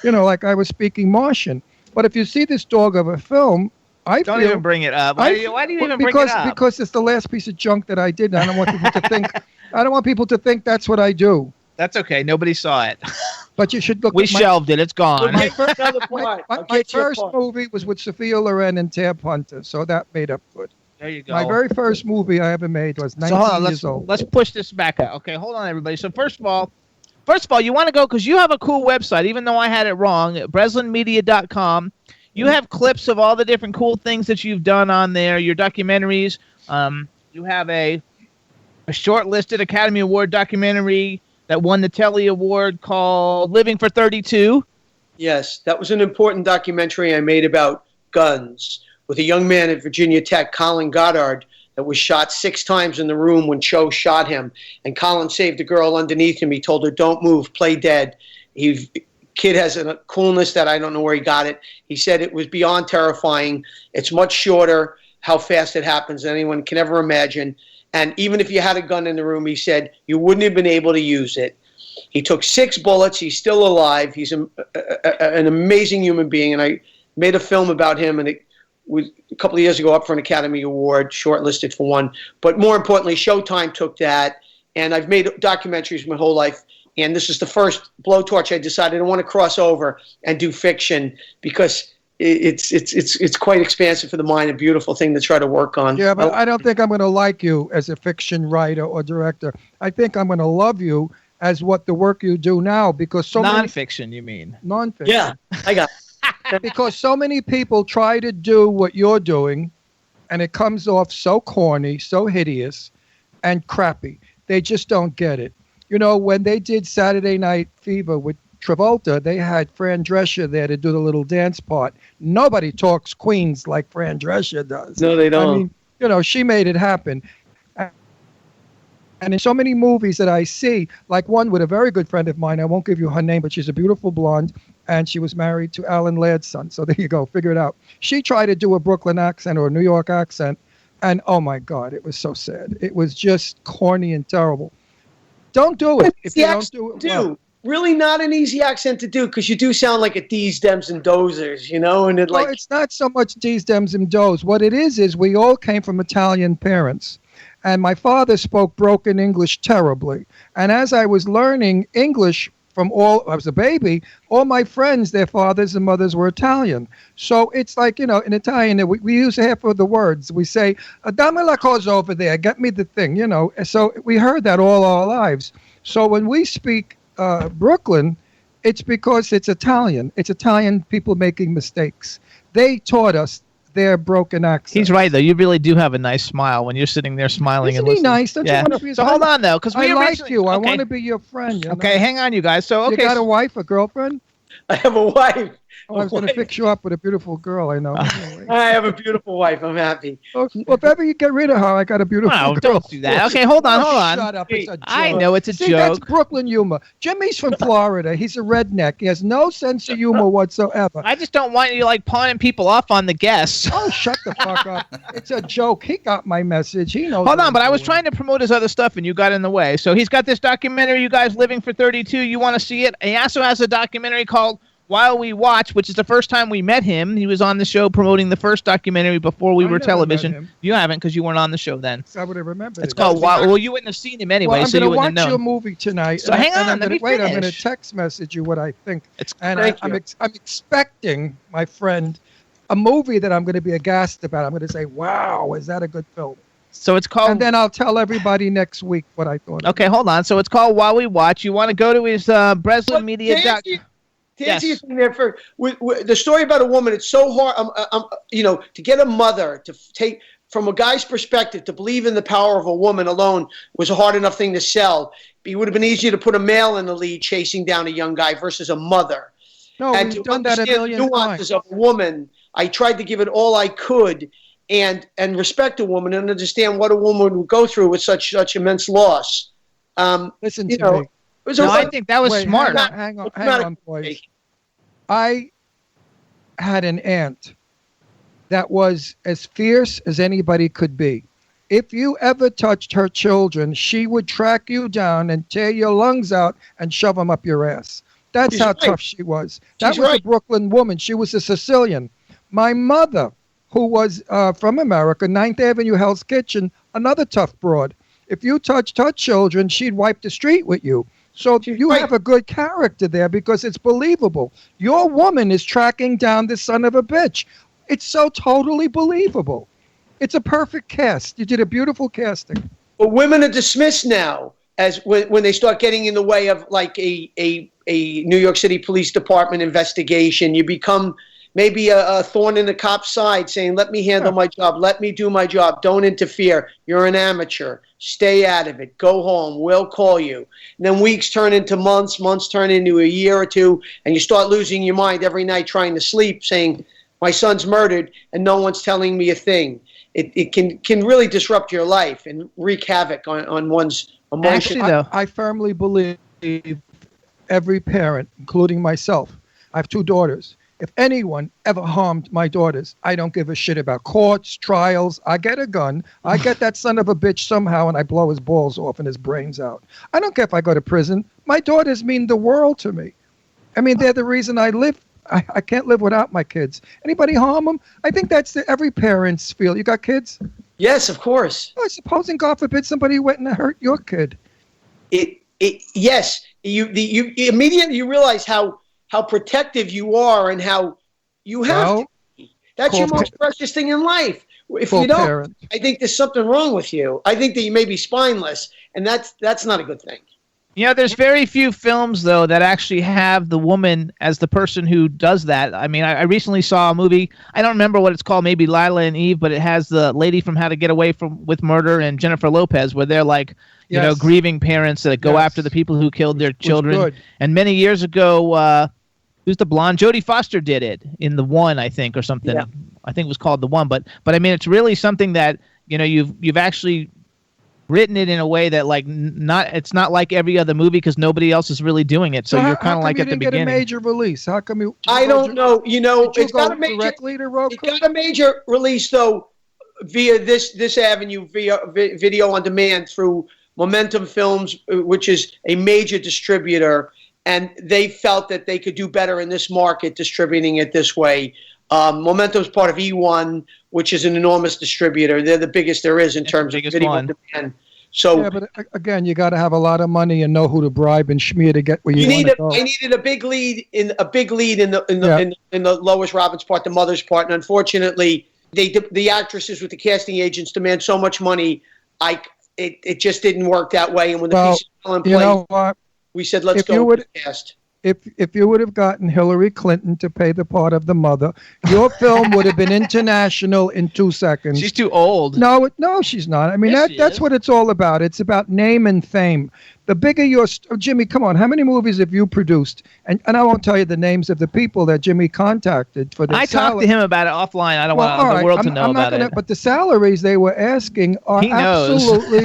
like I was speaking Martian. But if you see this dog of a film, don't even bring it up. Why do you even bring it up? Because it's the last piece of junk that I did. And I don't want people to think. I don't want people to think that's what I do. That's okay. Nobody saw it. But you should look. We shelved it. It's gone. My first movie was with Sophia Loren and Tab Hunter, so that made up good. There you go. My very first movie I ever made was 19 years old. Let's push this back out. Okay, hold on, everybody. So first of all, you want to go because you have a cool website, even though I had it wrong. BreslinMedia.com. You have clips of all the different cool things that you've done on there. Your documentaries. You have a shortlisted Academy Award documentary that won the Telly Award called Living for 32. Yes, that was an important documentary I made about guns with a young man at Virginia Tech, Colin Goddard, that was shot 6 times in the room when Cho shot him. And Colin saved a girl underneath him. He told her, don't move, play dead. Kid has a coolness that I don't know where he got it. He said it was beyond terrifying. It's much shorter how fast it happens than anyone can ever imagine. And even if you had a gun in the room, he said, you wouldn't have been able to use it. He took 6 bullets. He's still alive. He's an amazing human being. And I made a film about him, and it was a couple of years ago up for an Academy Award, shortlisted for one. But more importantly, Showtime took that. And I've made documentaries my whole life. And this is the first BlowTorch I decided I want to cross over and do fiction because it's quite expansive for the mind, a beautiful thing to try to work on. Yeah, but I don't think I'm going to like you as a fiction writer or director. I think I'm going to love you as what the work you do now because so nonfiction, you mean? Nonfiction. Yeah, I got it. Because so many people try to do what you're doing, and it comes off so corny, so hideous, and crappy. They just don't get it. When they did Saturday Night Fever with Travolta, they had Fran Drescher there to do the little dance part. Nobody talks Queens like Fran Drescher does. No, they don't. I mean, she made it happen. And in so many movies that I see, like one with a very good friend of mine, I won't give you her name, but she's a beautiful blonde, and she was married to Alan Ladd's son. So there you go, figure it out. She tried to do a Brooklyn accent or a New York accent, and oh my God, it was so sad. It was just corny and terrible. Don't do it if you don't do it well. Really not an easy accent to do because you do sound like a D's, Dems, and Dozers, and it's not so much D's, Dems, and Does. What it is we all came from Italian parents. And my father spoke broken English terribly. And as I was learning English I was a baby, all my friends, their fathers and mothers were Italian. So it's like, in Italian, we use half of the words. We say, dammi la cosa over there, get me the thing, So we heard that all our lives. So when we speak Brooklyn, it's because it's Italian. It's Italian people making mistakes. They taught us their broken accent. He's right, though. You really do have a nice smile when you're sitting there smiling. Isn't and he nice? Don't you want to be his So hold on, though, because I like you. I want to be your friend. Okay, hang on, you guys. So, okay. You got a wife, a girlfriend? I have a wife. Oh, I was going to fix you up with a beautiful girl, I know. I have a beautiful wife. I'm happy. Well, if ever you get rid of her, I got a beautiful girl. Don't do that. Okay, hold on. Shut up. It's a joke. I know it's a See, joke. That's Brooklyn humor. Jimmy's from Florida. He's a redneck. He has no sense of humor whatsoever. I just don't want you, pawning people off on the guests. Oh, shut the fuck up. It's a joke. He got my message. He knows. Hold on, but I was trying to promote his other stuff, and you got in the way. So he's got this documentary, You Guys Living for 32. You want to see it? And he also has a documentary called While We Watch, which is the first time we met him. He was on the show promoting the first documentary before we were television. You haven't, because you weren't on the show then. I would have remembered. It's called Well, you wouldn't have seen him anyway, so you wouldn't have known. I'm going to watch your movie tonight. So hang on, I'm let me finish. I'm going to text message you what I think. I'm expecting, my friend, a movie that I'm going to be aghast about. I'm going to say, wow, is that a good film? So it's called... And then I'll tell everybody next week what I thought. Okay, hold on. So it's called While We Watch. You want to go to his Breslin Media... To answer your thing there, with the story about a woman, it's so hard, to get a mother to take, from a guy's perspective, to believe in the power of a woman alone was a hard enough thing to sell. It would have been easier to put a male in the lead chasing down a young guy versus a mother. No, and we've to done that a understand million the nuances times. of a woman, I tried to give it all I could and respect a woman and understand what a woman would go through with such immense loss. Listen to me. I think that was smart. Hang on, boys. I had an aunt that was as fierce as anybody could be. If you ever touched her children, she would track you down and tear your lungs out and shove them up your ass. That's how tough she was. That was a Brooklyn woman. She was a Sicilian. My mother, who was from America, 9th Avenue, Hell's Kitchen, another tough broad. If you touched her children, she'd wipe the street with you. So you have a good character there because it's believable. Your woman is tracking down this son of a bitch. It's so totally believable. It's a perfect cast. You did a beautiful casting. But women are dismissed now as when they start getting in the way of like a New York City Police Department investigation. You become maybe a thorn in the cop's side saying, let me handle my job. Let me do my job. Don't interfere. You're an amateur. Stay out of it. Go home. We'll call you. And then weeks turn into months. Months turn into a year or two. And you start losing your mind every night trying to sleep saying, my son's murdered and no one's telling me a thing. It can really disrupt your life and wreak havoc on one's emotions. Actually, I firmly believe every parent, including myself, I have 2 daughters. If anyone ever harmed my daughters, I don't give a shit about courts, trials. I get a gun. I get that son of a bitch somehow, and I blow his balls off and his brains out. I don't care if I go to prison. My daughters mean the world to me. I mean, they're the reason I live. I can't live without my kids. Anybody harm them? I think that's every parent's feel. You got kids? Yes, of course. Oh, supposing, God forbid, somebody went and hurt your kid. Yes. You immediately you realize how protective you are and how you have to be. That's your most precious thing in life. If you don't, I think there's something wrong with you. I think that you may be spineless, and that's not a good thing. There's very few films, though, that actually have the woman as the person who does that. I mean, I recently saw a movie. I don't remember what it's called, maybe Lila and Eve, but it has the lady from How to Get Away with Murder and Jennifer Lopez, where they're like, grieving parents that go after the people who killed their children. And many years ago, who's the blonde? Jodie Foster did it in The One, I think, or something. Yeah. I think it was called The One. But I mean, it's really something that you've actually written it in a way that it's not like every other movie because nobody else is really doing it. So you're kind of like at the beginning. Get a major release? How come you? I don't know. It's got a major release though via this avenue via video on demand through Momentum Films, which is a major distributor. And they felt that they could do better in this market distributing it this way. Momentum's part of E1, which is an enormous distributor. They're the biggest there is in terms of video on demand. So yeah, but again, you got to have a lot of money and know who to bribe and schmear to get where you want to go. I needed a big lead in the Lois Robbins part, the mother's part, and unfortunately, the actresses with the casting agents demand so much money. It just didn't work that way. And when the piece fell in place, you know what? We said, let's go with the cast. If you would have gotten Hillary Clinton to play the part of the mother, your film would have been international in 2 seconds. She's too old. No, she's not. I mean, that's what it's all about. It's about name and fame. The bigger your Jimmy, come on, how many movies have you produced? And I won't tell you the names of the people that Jimmy contacted for the I talked to him about it offline. I don't want the world to know about it. But the salaries they were asking are absolutely.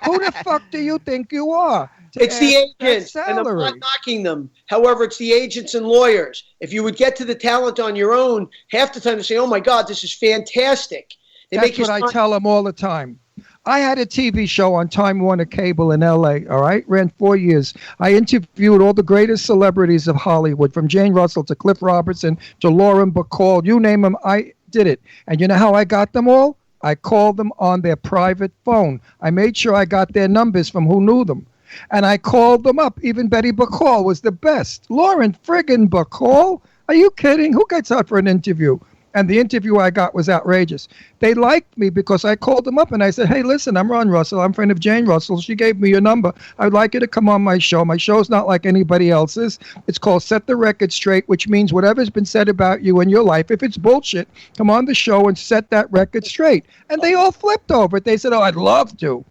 Who the fuck do you think you are? It's the agents, and I'm not knocking them. However, it's the agents and lawyers. If you would get to the talent on your own, half the time they say, "Oh my God, this is fantastic." That's what I tell them all the time. I had a TV show on Time Warner Cable in L.A., all right? Ran 4 years. I interviewed all the greatest celebrities of Hollywood, from Jane Russell to Cliff Robertson to Lauren Bacall. You name them, I did it. And you know how I got them all? I called them on their private phone. I made sure I got their numbers from who knew them. And I called them up. Even Betty Bacall was the best. Lauren friggin' Bacall? Are you kidding? Who gets out for an interview? And the interview I got was outrageous. They liked me because I called them up and I said, hey, listen, I'm Ron Russell. I'm a friend of Jane Russell. She gave me your number. I'd like you to come on my show. My show's not like anybody else's. It's called Set the Record Straight, which means whatever's been said about you in your life, if it's bullshit, come on the show and set that record straight. And they all flipped over it. They said, oh, I'd love to.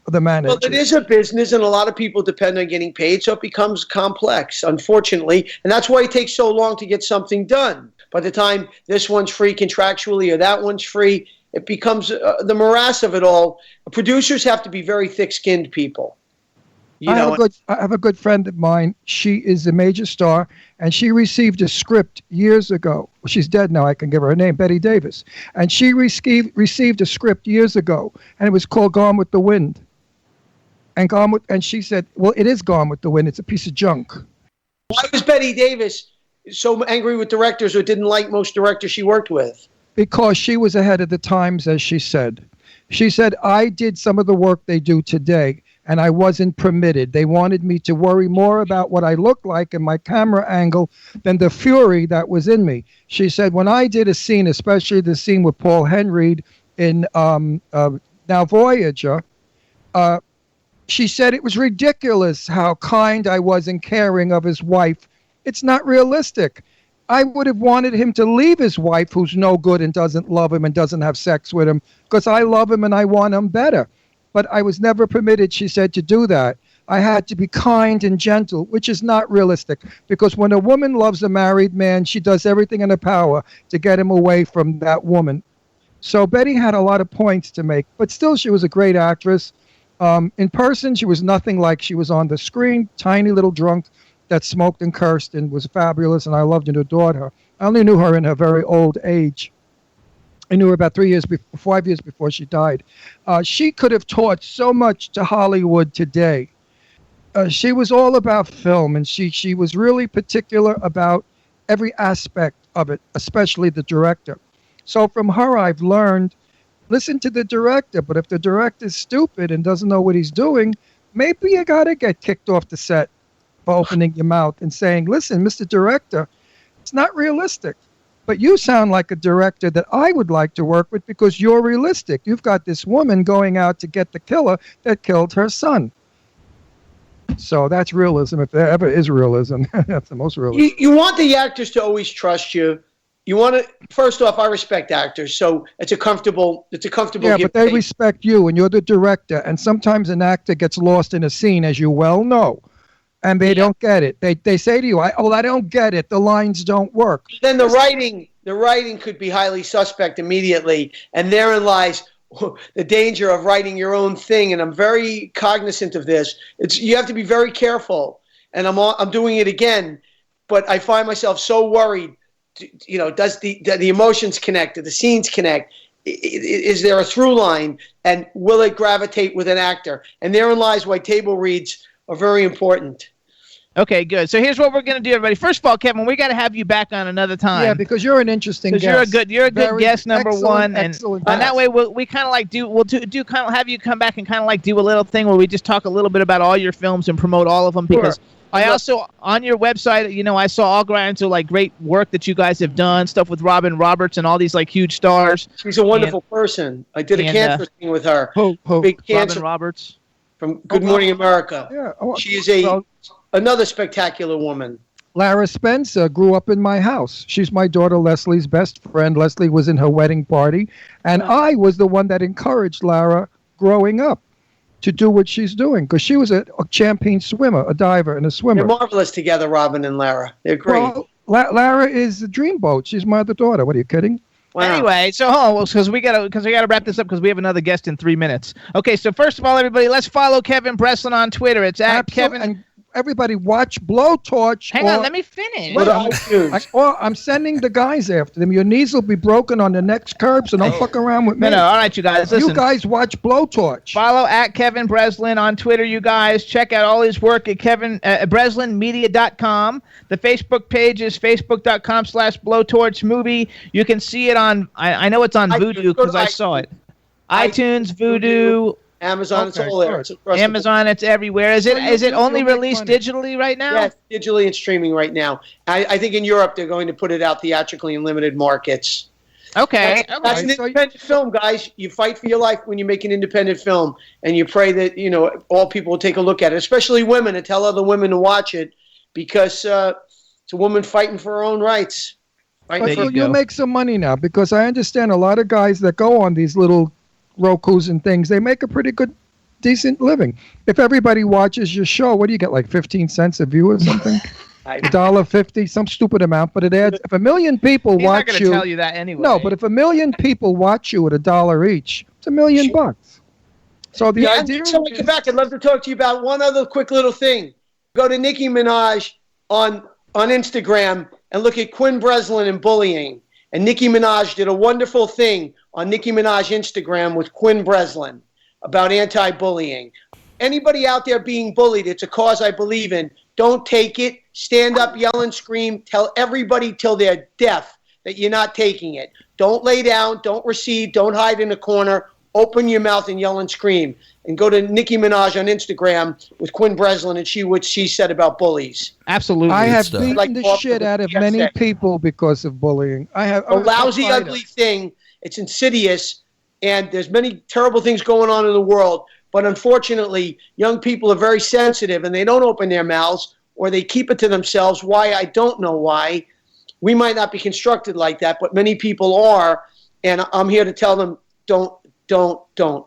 The manager. Well, it is a business, and a lot of people depend on getting paid, so it becomes complex, unfortunately. And that's why it takes so long to get something done. By the time this one's free contractually or that one's free, it becomes the morass of it all. Producers have to be very thick-skinned people. I have a good friend of mine. She is a major star, and she received a script years ago. Well, she's dead now. I can give her a name, Betty Davis. And she received a script years ago, and it was called Gone with the Wind. And she said, well, it is Gone with the Wind. It's a piece of junk. Why was Betty Davis so angry with directors or didn't like most directors she worked with? Because she was ahead of the times, as she said. She said, I did some of the work they do today, and I wasn't permitted. They wanted me to worry more about what I looked like and my camera angle than the fury that was in me. She said, when I did a scene, especially the scene with Paul Henreid in Now Voyager, she said it was ridiculous how kind I was and caring of his wife. It's not realistic. I would have wanted him to leave his wife, who's no good and doesn't love him and doesn't have sex with him, because I love him and I want him better. But I was never permitted, she said, to do that. I had to be kind and gentle, which is not realistic, because when a woman loves a married man, she does everything in her power to get him away from that woman. So Betty had a lot of points to make, but still she was a great actress. In person, she was nothing like she was on the screen, tiny little drunk that smoked and cursed and was fabulous, and I loved and adored her. I only knew her in her very old age. I knew her about 5 years before she died. She could have taught so much to Hollywood today. She was all about film, and she was really particular about every aspect of it, especially the director. So from her, I've learned, listen to the director, but if the director's stupid and doesn't know what he's doing, maybe you got to get kicked off the set for opening your mouth and saying, listen, Mr. Director, it's not realistic. But you sound like a director that I would like to work with because you're realistic. You've got this woman going out to get the killer that killed her son. So that's realism, if there ever is realism. That's the most realism. You want the actors to always trust you. You want to, first off, I respect actors, so it's a comfortable Yeah, but they respect you, and you're the director, and sometimes an actor gets lost in a scene, as you well know, and they don't get it. They say to you, I don't get it. The lines don't work. Then the writing could be highly suspect immediately, and therein lies the danger of writing your own thing, and I'm very cognizant of this. You have to be very careful, and I'm doing it again, but I find myself so worried. Does the emotions connect? Do the scenes connect? Is there a through line? And will it gravitate with an actor? And therein lies why table reads are very important. Okay, good. So here's what we're gonna do, everybody. First of all, Kevin, we got to have you back on another time. Yeah, because you're an interesting guest. You're a good guest, number one, and excellent that way we kind of like we'll kind of have you come back and kind of like do a little thing where we just talk a little bit about all your films and promote all of them because. Sure. I also, on your website, I saw all kinds of like great work that you guys have done, stuff with Robin Roberts and all these like huge stars. She's a wonderful person. I did a cancer thing with her. Big cancer. Robin Roberts. From Good Morning America. Yeah. She is another spectacular woman. Lara Spencer grew up in my house. She's my daughter Leslie's best friend. Leslie was in her wedding party, and I was the one that encouraged Lara growing up to do what she's doing because she was a champion swimmer, a diver, and a swimmer. They're marvelous together, Robin and Lara. They're great. Well, Lara is a dreamboat. She's my other daughter. What are you kidding? Wow. Anyway, because we gotta wrap this up because we have another guest in 3 minutes. Okay, so first of all, everybody, let's follow Kevin Breslin on Twitter. It's at Kevin. And everybody watch BlowTorch. Hang on, let me finish. I'm sending the guys after them. Your knees will be broken on the next curb, so don't fuck around with me. No, all right, you guys, listen. You guys watch BlowTorch. Follow at Kevin Breslin on Twitter, you guys. Check out all his work at KevinBreslinMedia.com. The Facebook page is Facebook.com/BlowTorchMovie. You can see it on, I know it's on Vudu because I saw it. iTunes, Vudu. Amazon, it's all there. It's Amazon, it's everywhere. Is it only released digitally right now? Yes, digitally and streaming right now. I think in Europe they're going to put it out theatrically in limited markets. Okay. That's an independent film, guys. You fight for your life when you make an independent film, and you pray that all people will take a look at it, especially women, and tell other women to watch it because it's a woman fighting for her own rights. Right? But you'll make some money now because I understand a lot of guys that go on these little Roku's and things, they make a pretty good, decent living. If everybody watches your show, what do you get, like 15 cents a view or something? $1.50, some stupid amount, but it adds. If 1 million people watch you, I'm not going to tell you that anyway. No, but if 1 million people watch you at $1 each, it's $1 million bucks. So the idea. So get back. I'd love to talk to you about one other quick little thing. Go to Nicki Minaj on Instagram and look at Quinn Breslin and bullying. And Nicki Minaj did a wonderful thing on Nicki Minaj Instagram with Quinn Breslin about anti-bullying. Anybody out there being bullied, it's a cause I believe in. Don't take it. Stand up, yell and scream. Tell everybody till they're deaf that you're not taking it. Don't lay down. Don't recede. Don't hide in a corner. Open your mouth and yell and scream. And go to Nicki Minaj on Instagram with Quinn Breslin and see what she said about bullies. Absolutely. I have beaten the shit out of many people because of bullying. I have a lousy, ugly thing. It's insidious, and there's many terrible things going on in the world. But unfortunately, young people are very sensitive, and they don't open their mouths, or they keep it to themselves. Why? I don't know why. We might not be constructed like that, but many people are, and I'm here to tell them, don't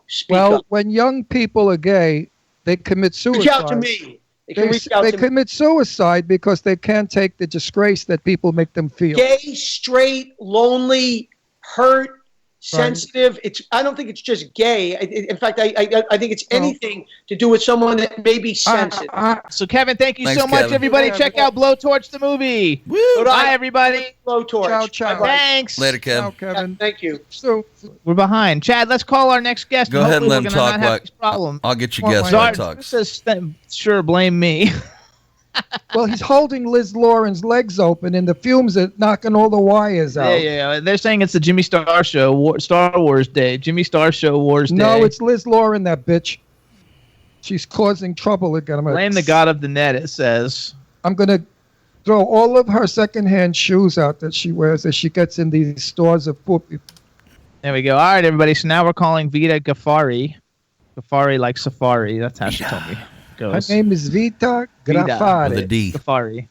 speak up. When young people are gay, they commit suicide. Reach out to me. They commit suicide because they can't take the disgrace that people make them feel. Gay, straight, lonely, hurt, sensitive. I don't think it's just gay. In fact, I think it's anything to do with someone that may be sensitive. So, Kevin, thank you so much, Kevin. Everybody. Check out BlowTorch the movie. Woo! Bye, everybody. BlowTorch. Ciao. Thanks. Later, Kevin. Ciao, Kevin. Thank you. So we're behind. Chad, let's call our next guest. Go ahead and let him talk. I'll get your guest while he talks. Sure, blame me. Well, he's holding Liz Lauren's legs open, and the fumes are knocking all the wires out. Yeah. They're saying it's the Jimmy Star Show, Star Wars Day. Jimmy Star Show Wars Day. No, it's Liz Lauren, that bitch. She's causing trouble again. Blame the god of the net, it says. I'm going to throw all of her secondhand shoes out that she wears as she gets in these stores of poopy. There we go. All right, everybody. So now we're calling Vida Ghaffari. Ghaffari like safari. That's how she told me. Goes. Her name is Vida Ghaffari. With a D. Ghaffari.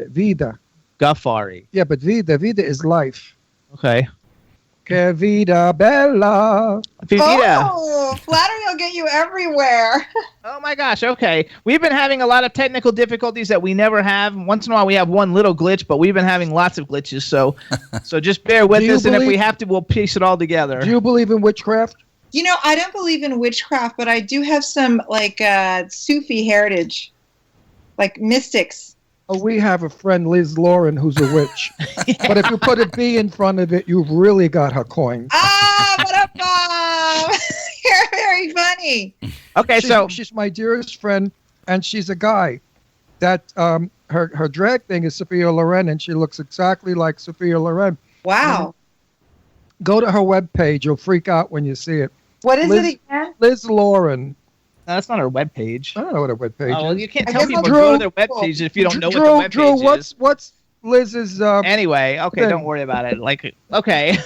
Vida. Ghaffari. Yeah, but Vida is life. Okay. Que vida bella. Vida. Oh, flattery will get you everywhere. Oh my gosh. Okay. We've been having a lot of technical difficulties that we never have. Once in a while we have one little glitch, but we've been having lots of glitches. So just bear with us, and if we have to, we'll piece it all together. Do you believe in witchcraft? You know, I don't believe in witchcraft, but I do have some, Sufi heritage, like mystics. Oh, we have a friend, Liz Lauren, who's a witch. Yeah. But if you put a B in front of it, you've really got her coin. You're very funny. Okay, she's my dearest friend, and she's a guy. that her drag thing is Sophia Loren, and she looks exactly like Sophia Loren. Wow. Go to her webpage. You'll freak out when you see it. What is it again? Liz Lauren. No, that's not her webpage. I don't know what her webpage is. Well, you can't tell people to go to their webpage if you don't know what the webpage is. What's Liz's... Anyway, okay, thing? don't worry about it. Okay.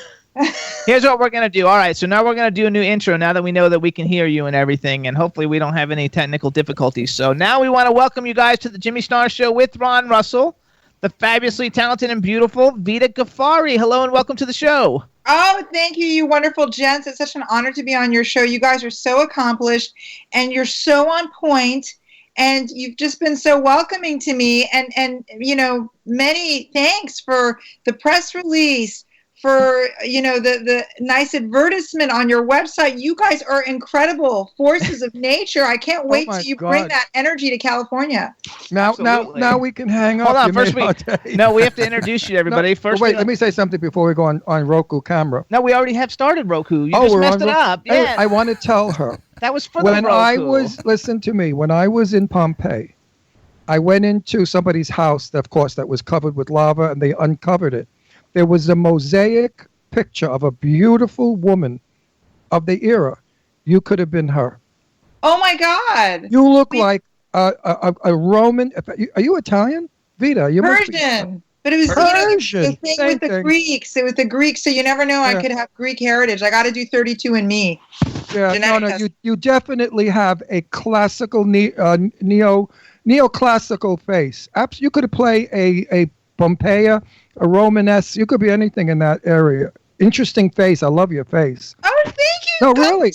Here's what we're going to do. All right, so now we're going to do a new intro now that we know that we can hear you and everything, and hopefully we don't have any technical difficulties. So now we want to welcome you guys to the Jimmy Star Show with Ron Russell, the fabulously talented and beautiful Vida Ghaffari. Hello and welcome to the show. Oh, thank you, you wonderful gents. It's such an honor to be on your show. You guys are so accomplished, and you're so on point, and you've just been so welcoming to me. And many thanks for the press release, for the nice advertisement on your website. You guys are incredible forces of nature. I can't wait till you bring that energy to California. Now we can hang up. Hold on, first we have to introduce you to everybody. First, wait, let me say something before we go on Roku camera. No, we already have started Roku. You just messed it up. Hey, Yeah, I want to tell her. That was for the Roku. Listen to me. When I was in Pompeii, I went into somebody's house, of course, that was covered with lava, and they uncovered it. There was a mosaic picture of a beautiful woman of the era. You could have been her. Oh, my God. You look like a Roman. Are you Italian? Vida, you Persian. But it was Persian. The thing with the Greeks. It was the Greeks, so you never know. I could have Greek heritage. I got to do 32andMe. Yeah, no. You definitely have a classical neoclassical face. You could play a Pompeii, a Romanesque. You could be anything in that area. Interesting face. I love your face. Oh, thank you. No, God, really.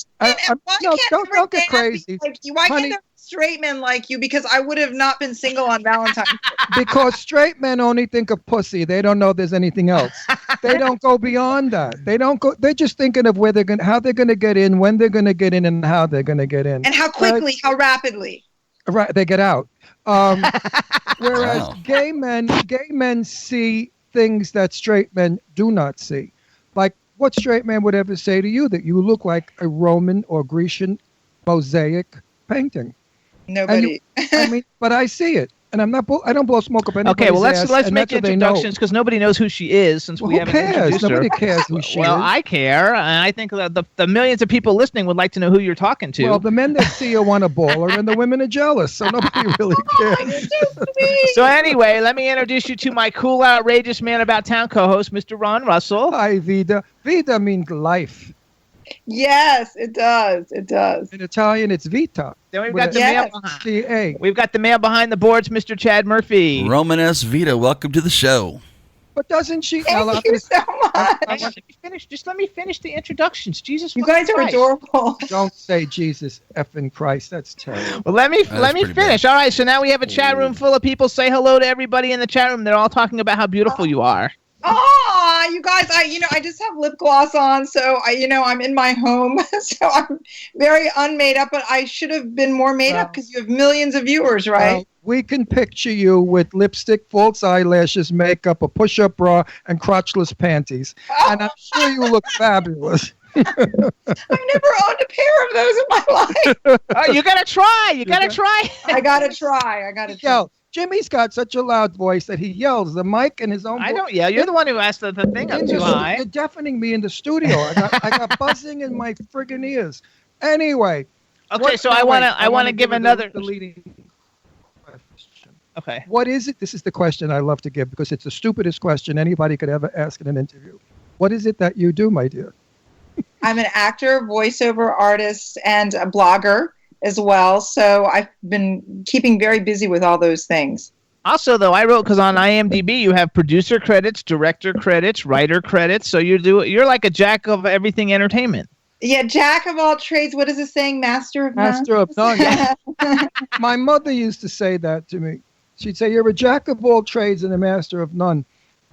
Don't get crazy. Like you? Why can't there be straight men like you? Because I would have not been single on Valentine's Day. Because straight men only think of pussy. They don't know there's anything else. They don't go beyond that. They don't go. They're just thinking of how they're going to get in, when they're going to get in, and how they're going to get in. And how quickly, how rapidly. Right, they get out. Whereas gay men see things that straight men do not see. Like, what straight man would ever say to you that you look like a Roman or Grecian mosaic painting? Nobody. But I see it, and I don't blow smoke up anybody's Okay, well ass, let's make introductions because nobody knows who she is since we haven't introduced her. Nobody cares who she is. Well, I care, and I think that the millions of people listening would like to know who you're talking to. Well, the men that see you want a baller, and the women are jealous, so nobody really cares. So anyway, let me introduce you to my cool, outrageous man about town co-host, Mr. Ron Russell. Hi, Vida. Vida means life. Yes, it does. It does. In Italian, it's vita. Then we've got the man behind. We've got the man behind the boards, Mr. Chad Murphy. Romanesque Vida, welcome to the show. But doesn't she? Thank you so much. Let me finish the introductions. Jesus, you guys are adorable. Don't say Jesus effing Christ. That's terrible. Well, let me finish. All right, so now we have a chat room full of people. Say hello to everybody in the chat room. They're all talking about how beautiful you are. Oh, you guys, I just have lip gloss on, so I'm in my home, so I'm very unmade up, but I should have been more made up because you have millions of viewers, right? Well, we can picture you with lipstick, false eyelashes, makeup, a push-up bra, and crotchless panties, and I'm sure you look fabulous. I've never owned a pair of those in my life. Oh, you gotta try. I gotta try. Yo, Jimmy's got such a loud voice that he yells. The mic in his own voice. I don't yell. You're the one who asked the thing up too high. You're deafening me in the studio. I got buzzing in my friggin' ears. Anyway. Okay, so I want to give another. The leading question. Okay. What is it? This is the question I love to give because it's the stupidest question anybody could ever ask in an interview. What is it that you do, my dear? I'm an actor, voiceover artist, and a blogger as well. So I've been keeping very busy with all those things. Also, though, I wrote because on IMDb you have producer credits, director credits, writer credits. So you're like a jack of everything entertainment. Yeah, jack of all trades. What is it saying? Master of none. Master of none. Yeah. My mother used to say that to me. She'd say, "You're a jack of all trades and a master of none."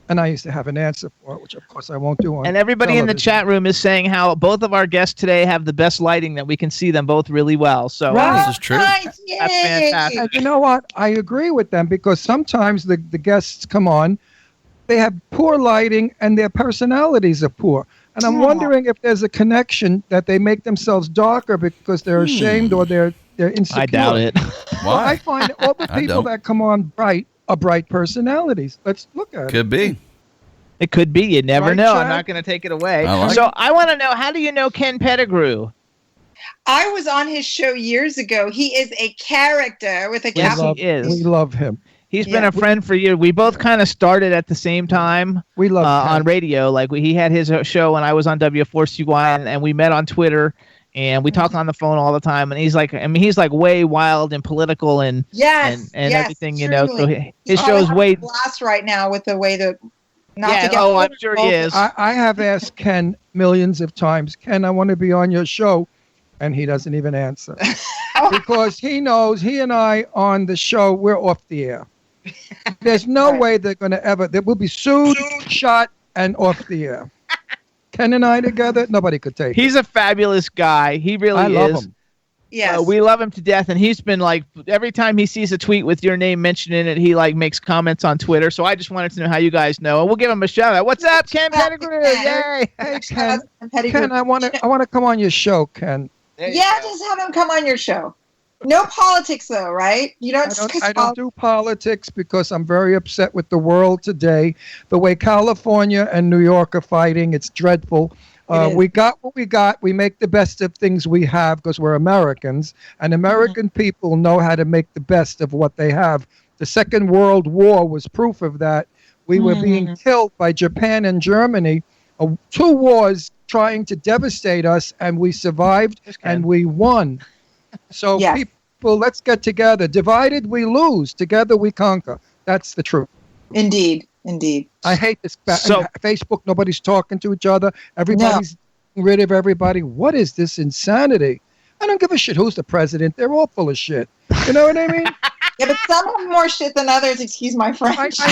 And I used to have an answer for it, which of course I won't do on And everybody television. in the chat room is saying how both of our guests today have the best lighting that we can see them both really well. So this is true. That's fantastic. And you know what? I agree with them because sometimes the guests come on, they have poor lighting and their personalities are poor. And I'm wondering if there's a connection that they make themselves darker because they're ashamed or they're They're insecure. I doubt it. Well, I find all the people that come on bright are bright personalities. Let's look at it. Could be. It could be. You never Right, know. Chad? I'm not going to take it away. I like So I want to know, how do you know Ken Pettigrew? I was on his show years ago. He is a character with a Yes, capital. he is. We love him. He's been a friend for years. We both kind of started at the same time. We love on radio. Like he had his show when I was on W4CY, and we met on Twitter, and we talk on the phone all the time. And he's like, I mean, he's like way wild and political and everything, you know. So his show is way blast right now with the way that. I'm sure he is. I have asked Ken millions of times, Ken, I want to be on your show, and he doesn't even answer because he knows he and I on the show, we're off the air. There's no way they're going to ever. They will be sued, shot, and off the air. Ken and I together, nobody could take. He's a fabulous guy. He really is. I love him. Yes. We love him to death, and he's been like, every time he sees a tweet with your name mentioned in it, he like makes comments on Twitter. So I just wanted to know how you guys know, and we'll give him a shout out. What's up, Ken Pettigrew? Yay! Hey, Ken, I want to come on your show, Ken. Yeah, just have him come on your show. No politics, though, right? You don't. I don't do politics because I'm very upset with the world today. The way California and New York are fighting, it's dreadful. We got what we got. We make the best of things we have because we're Americans, and American people know how to make the best of what they have. The Second World War was proof of that. We were being killed by Japan and Germany, 2 wars trying to devastate us, and we survived and we won. So people, let's get together. Divided, we lose. Together, we conquer. That's the truth. Indeed. I hate this. Facebook, nobody's talking to each other. Everybody's getting rid of everybody. What is this insanity? I don't give a shit who's the president. They're all full of shit. You know what I mean? Yeah, but some have more shit than others. Excuse my French. I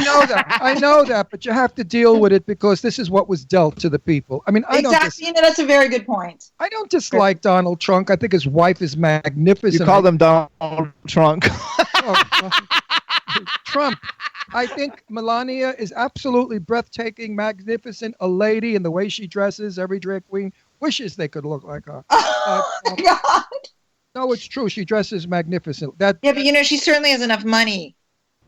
know that. But you have to deal with it because this is what was dealt to the people. I mean, exactly. That's a very good point. I don't dislike Donald Trump. I think his wife is magnificent. You called him Donald Trump. Trump. I think Melania is absolutely breathtaking, magnificent, a lady, and the way she dresses, every drag queen wishes they could look like her. God. No, it's true. She dresses magnificent. But she certainly has enough money.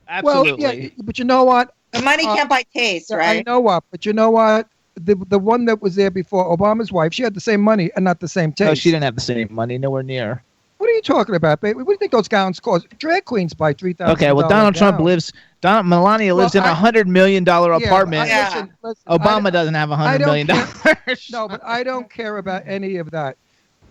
Absolutely. Well, yeah, but you know what? The money can't buy taste, right? I know what, but you know what? The one that was there before, Obama's wife, she had the same money and not the same taste. No, she didn't have the same money, nowhere near. What are you talking about, baby? What do you think those gowns cost? Drag queens buy $3,000. Okay, well, Melania lives in a $100 million apartment. Listen, Obama doesn't have $100 million. No, but I don't care about any of that.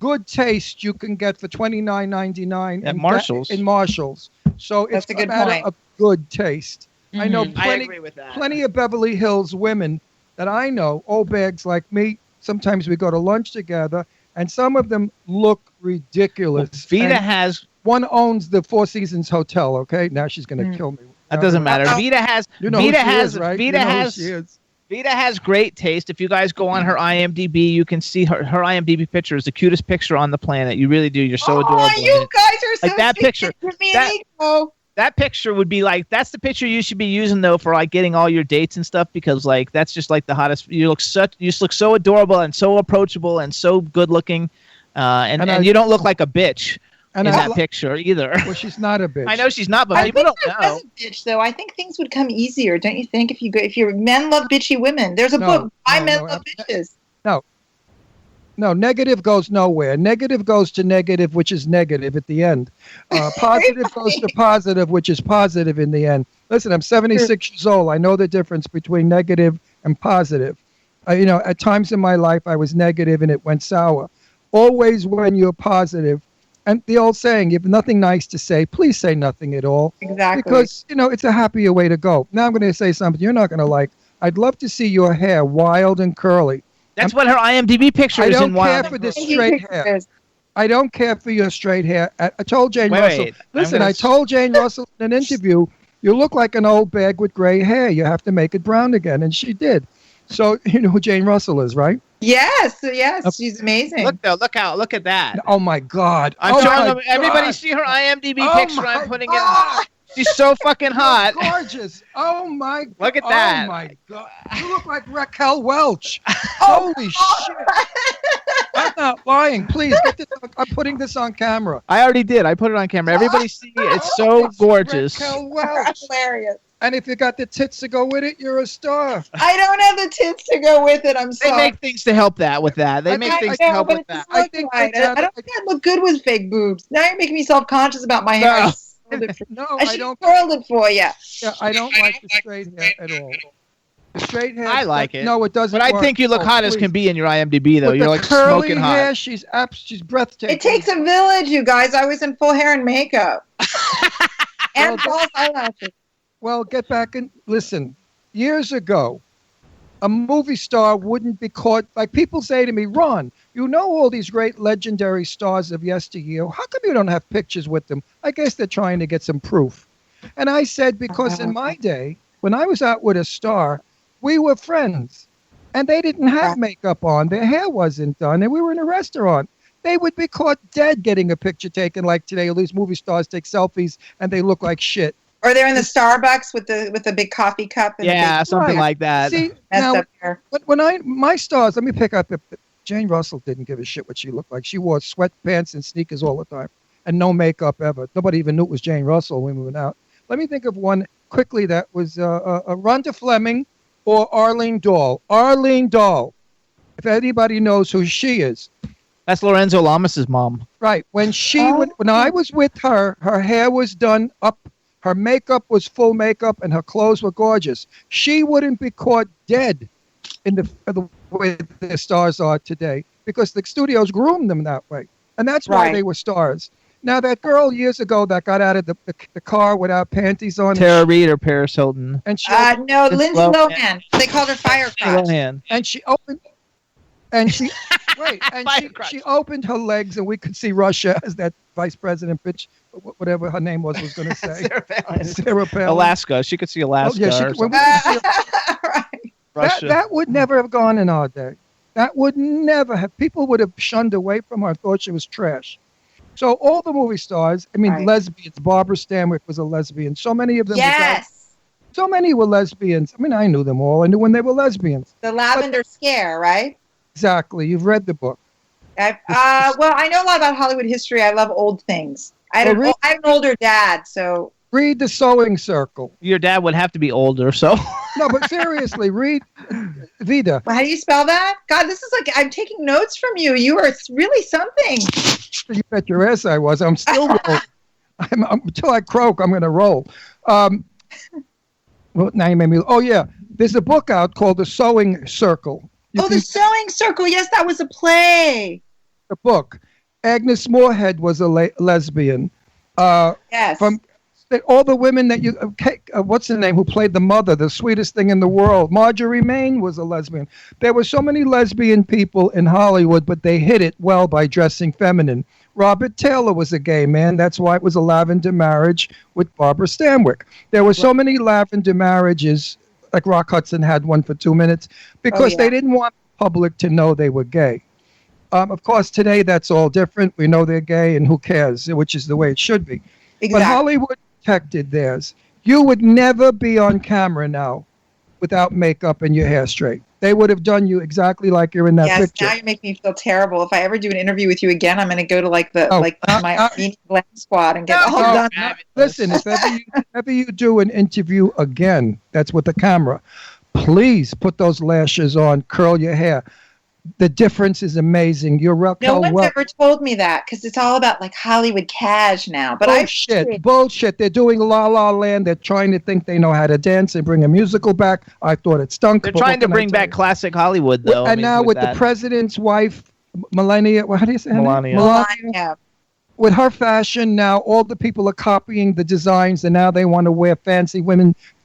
Good taste you can get for $29.99 at Marshalls. In Marshalls. So it's a matter of good taste. I know plenty of Beverly Hills women that I know, old bags like me. Sometimes we go to lunch together, and some of them look ridiculous. Vida has one owns the Four Seasons Hotel. Okay, now she's going to kill me. That doesn't matter. Vida has. Vida has great taste. If you guys go on her IMDb, you can see her IMDb picture is the cutest picture on the planet. You really do. You're so adorable. Oh, you guys are so like that picture. That picture would be like, that's the picture you should be using though for like getting all your dates and stuff, because like that's just like the hottest. You just look so adorable and so approachable and so good looking, and you don't look like a bitch in that picture either. Well, she's not a bitch. I know she's not, but people don't know. I think a bitch though. I think things would come easier, don't you think? If your men love bitchy women, there's a book. Men love bitches. No, negative goes nowhere. Negative goes to negative, which is negative at the end. Positive goes to positive, which is positive in the end. Listen, I'm 76 years old. I know the difference between negative and positive. At times in my life, I was negative and it went sour. Always when you're positive, and the old saying, you have nothing nice to say, please say nothing at all. Exactly. Because, it's a happier way to go. Now I'm going to say something you're not going to like. I'd love to see your hair wild and curly. That's what her IMDb picture is in wild. I don't care for this straight hair. I don't care for your straight hair. I told Jane Russell. Listen, I told Jane Russell in an interview, you look like an old bag with gray hair. You have to make it brown again. And she did. So you know who Jane Russell is, right? Yes. She's amazing. Look at that. Oh my God. I'm showing them. Everybody see her IMDb picture. I'm putting it. She's so fucking hot. Gorgeous. Oh my God. Look at that. Oh my God. You look like Raquel Welch. Holy shit. not lying. Please get this. I'm putting this on camera. I already did. I put it on camera. Everybody see it. It's so gorgeous. Raquel Welch. Hilarious. And if you got the tits to go with it, you're a star. I don't have the tits to go with it. I'm They sorry. make things to help that with that. They make things to help with that. I think I don't think I look good with fake boobs. Now you're making me self-conscious about my hair. No, I should have curled it for you. Yeah, I don't like the straight hair at all. The straight hair. I like it. No, it doesn't. But I work. think you look hot as can be in your IMDb, though. With You're the like curly smoking hair, hot. she's breathtaking. It takes a village, you guys. I was in full hair and makeup. And false eyelashes. Well, get back and listen. Years ago, a movie star wouldn't be caught. Like people say to me, Ron, you know all these great legendary stars of yesteryear. How come you don't have pictures with them? I guess they're trying to get some proof. And I said, because in my day, when I was out with a star, we were friends. And they didn't have makeup on. Their hair wasn't done. And we were in a restaurant. They would be caught dead getting a picture taken like today. All these movie stars take selfies and they look like shit. Or they're in the Starbucks with the big coffee cup. And Something like that. See, now, my stars, let me pick up. Jane Russell didn't give a shit what she looked like. She wore sweatpants and sneakers all the time and no makeup ever. Nobody even knew it was Jane Russell when we went out. Let me think of one quickly that was Rhonda Fleming or Arlene Dahl. Arlene Dahl, if anybody knows who she is. That's Lorenzo Lamas' mom. Right. When I was with her, her hair was done up. Her makeup was full makeup and her clothes were gorgeous. She wouldn't be caught dead in the way the stars are today because the studios groomed them that way. And that's why they were stars. Now, that girl years ago that got out of the car without panties on. Tara Reid or Paris Hilton? And she no, Lindsay Lohan. They called her Fire Crotch. And she opened. And she she opened her legs, and we could see Russia as that vice president bitch, whatever her name was going to say. Sarah Palin. Alaska. She could see Alaska. Russia. That would never have gone in our day. That would never have. People would have shunned away from her, thought she was trash. So all the movie stars, lesbians. Barbara Stanwyck was a lesbian. So many of them. Yes. So many were lesbians. I mean, I knew them all. I knew when they were lesbians. The Lavender Scare, right? Exactly. You've read the book. Well, I know a lot about Hollywood history. I love old things. I have an older dad, so. Read The Sewing Circle. Your dad would have to be older, so. No, but seriously, read Vida. How do you spell that? God, this is like, I'm taking notes from you. You are really something. You bet your ass I was. I'm still rolling. Until I croak, I'm going to roll. Well, now you made me. Oh, yeah. There's a book out called The Sewing Circle. The Sewing Circle. Yes, that was a play. A book. Agnes Moorehead was a lesbian. Yes. From all the women that you, what's her name, who played the mother, the sweetest thing in the world. Marjorie Main was a lesbian. There were so many lesbian people in Hollywood, but they hid it well by dressing feminine. Robert Taylor was a gay man. That's why it was a lavender marriage with Barbara Stanwyck. There were so many lavender marriages, like Rock Hudson had one for 2 minutes, because they didn't want the public to know they were gay. Of course, today that's all different. We know they're gay, and who cares, which is the way it should be. Exactly. But Hollywood protected theirs. You would never be on camera now without makeup and your hair straight. They would have done you exactly like you're in that picture. Now you make me feel terrible. If I ever do an interview with you again, I'm going to go to my Armenian Glam squad and get all done. Listen, if ever you do an interview again, that's with the camera, please put those lashes on, curl your hair. The difference is amazing. You're no one's ever told me that because it's all about like Hollywood cash now. But bullshit. They're doing La La Land. They're trying to think they know how to dance and bring a musical back. I thought it stunk. They're trying to bring back classic Hollywood, though. And now with the president's wife, Melania. How do you say her name? Melania. With her fashion now, all the people are copying the designs, and now they want to wear fancy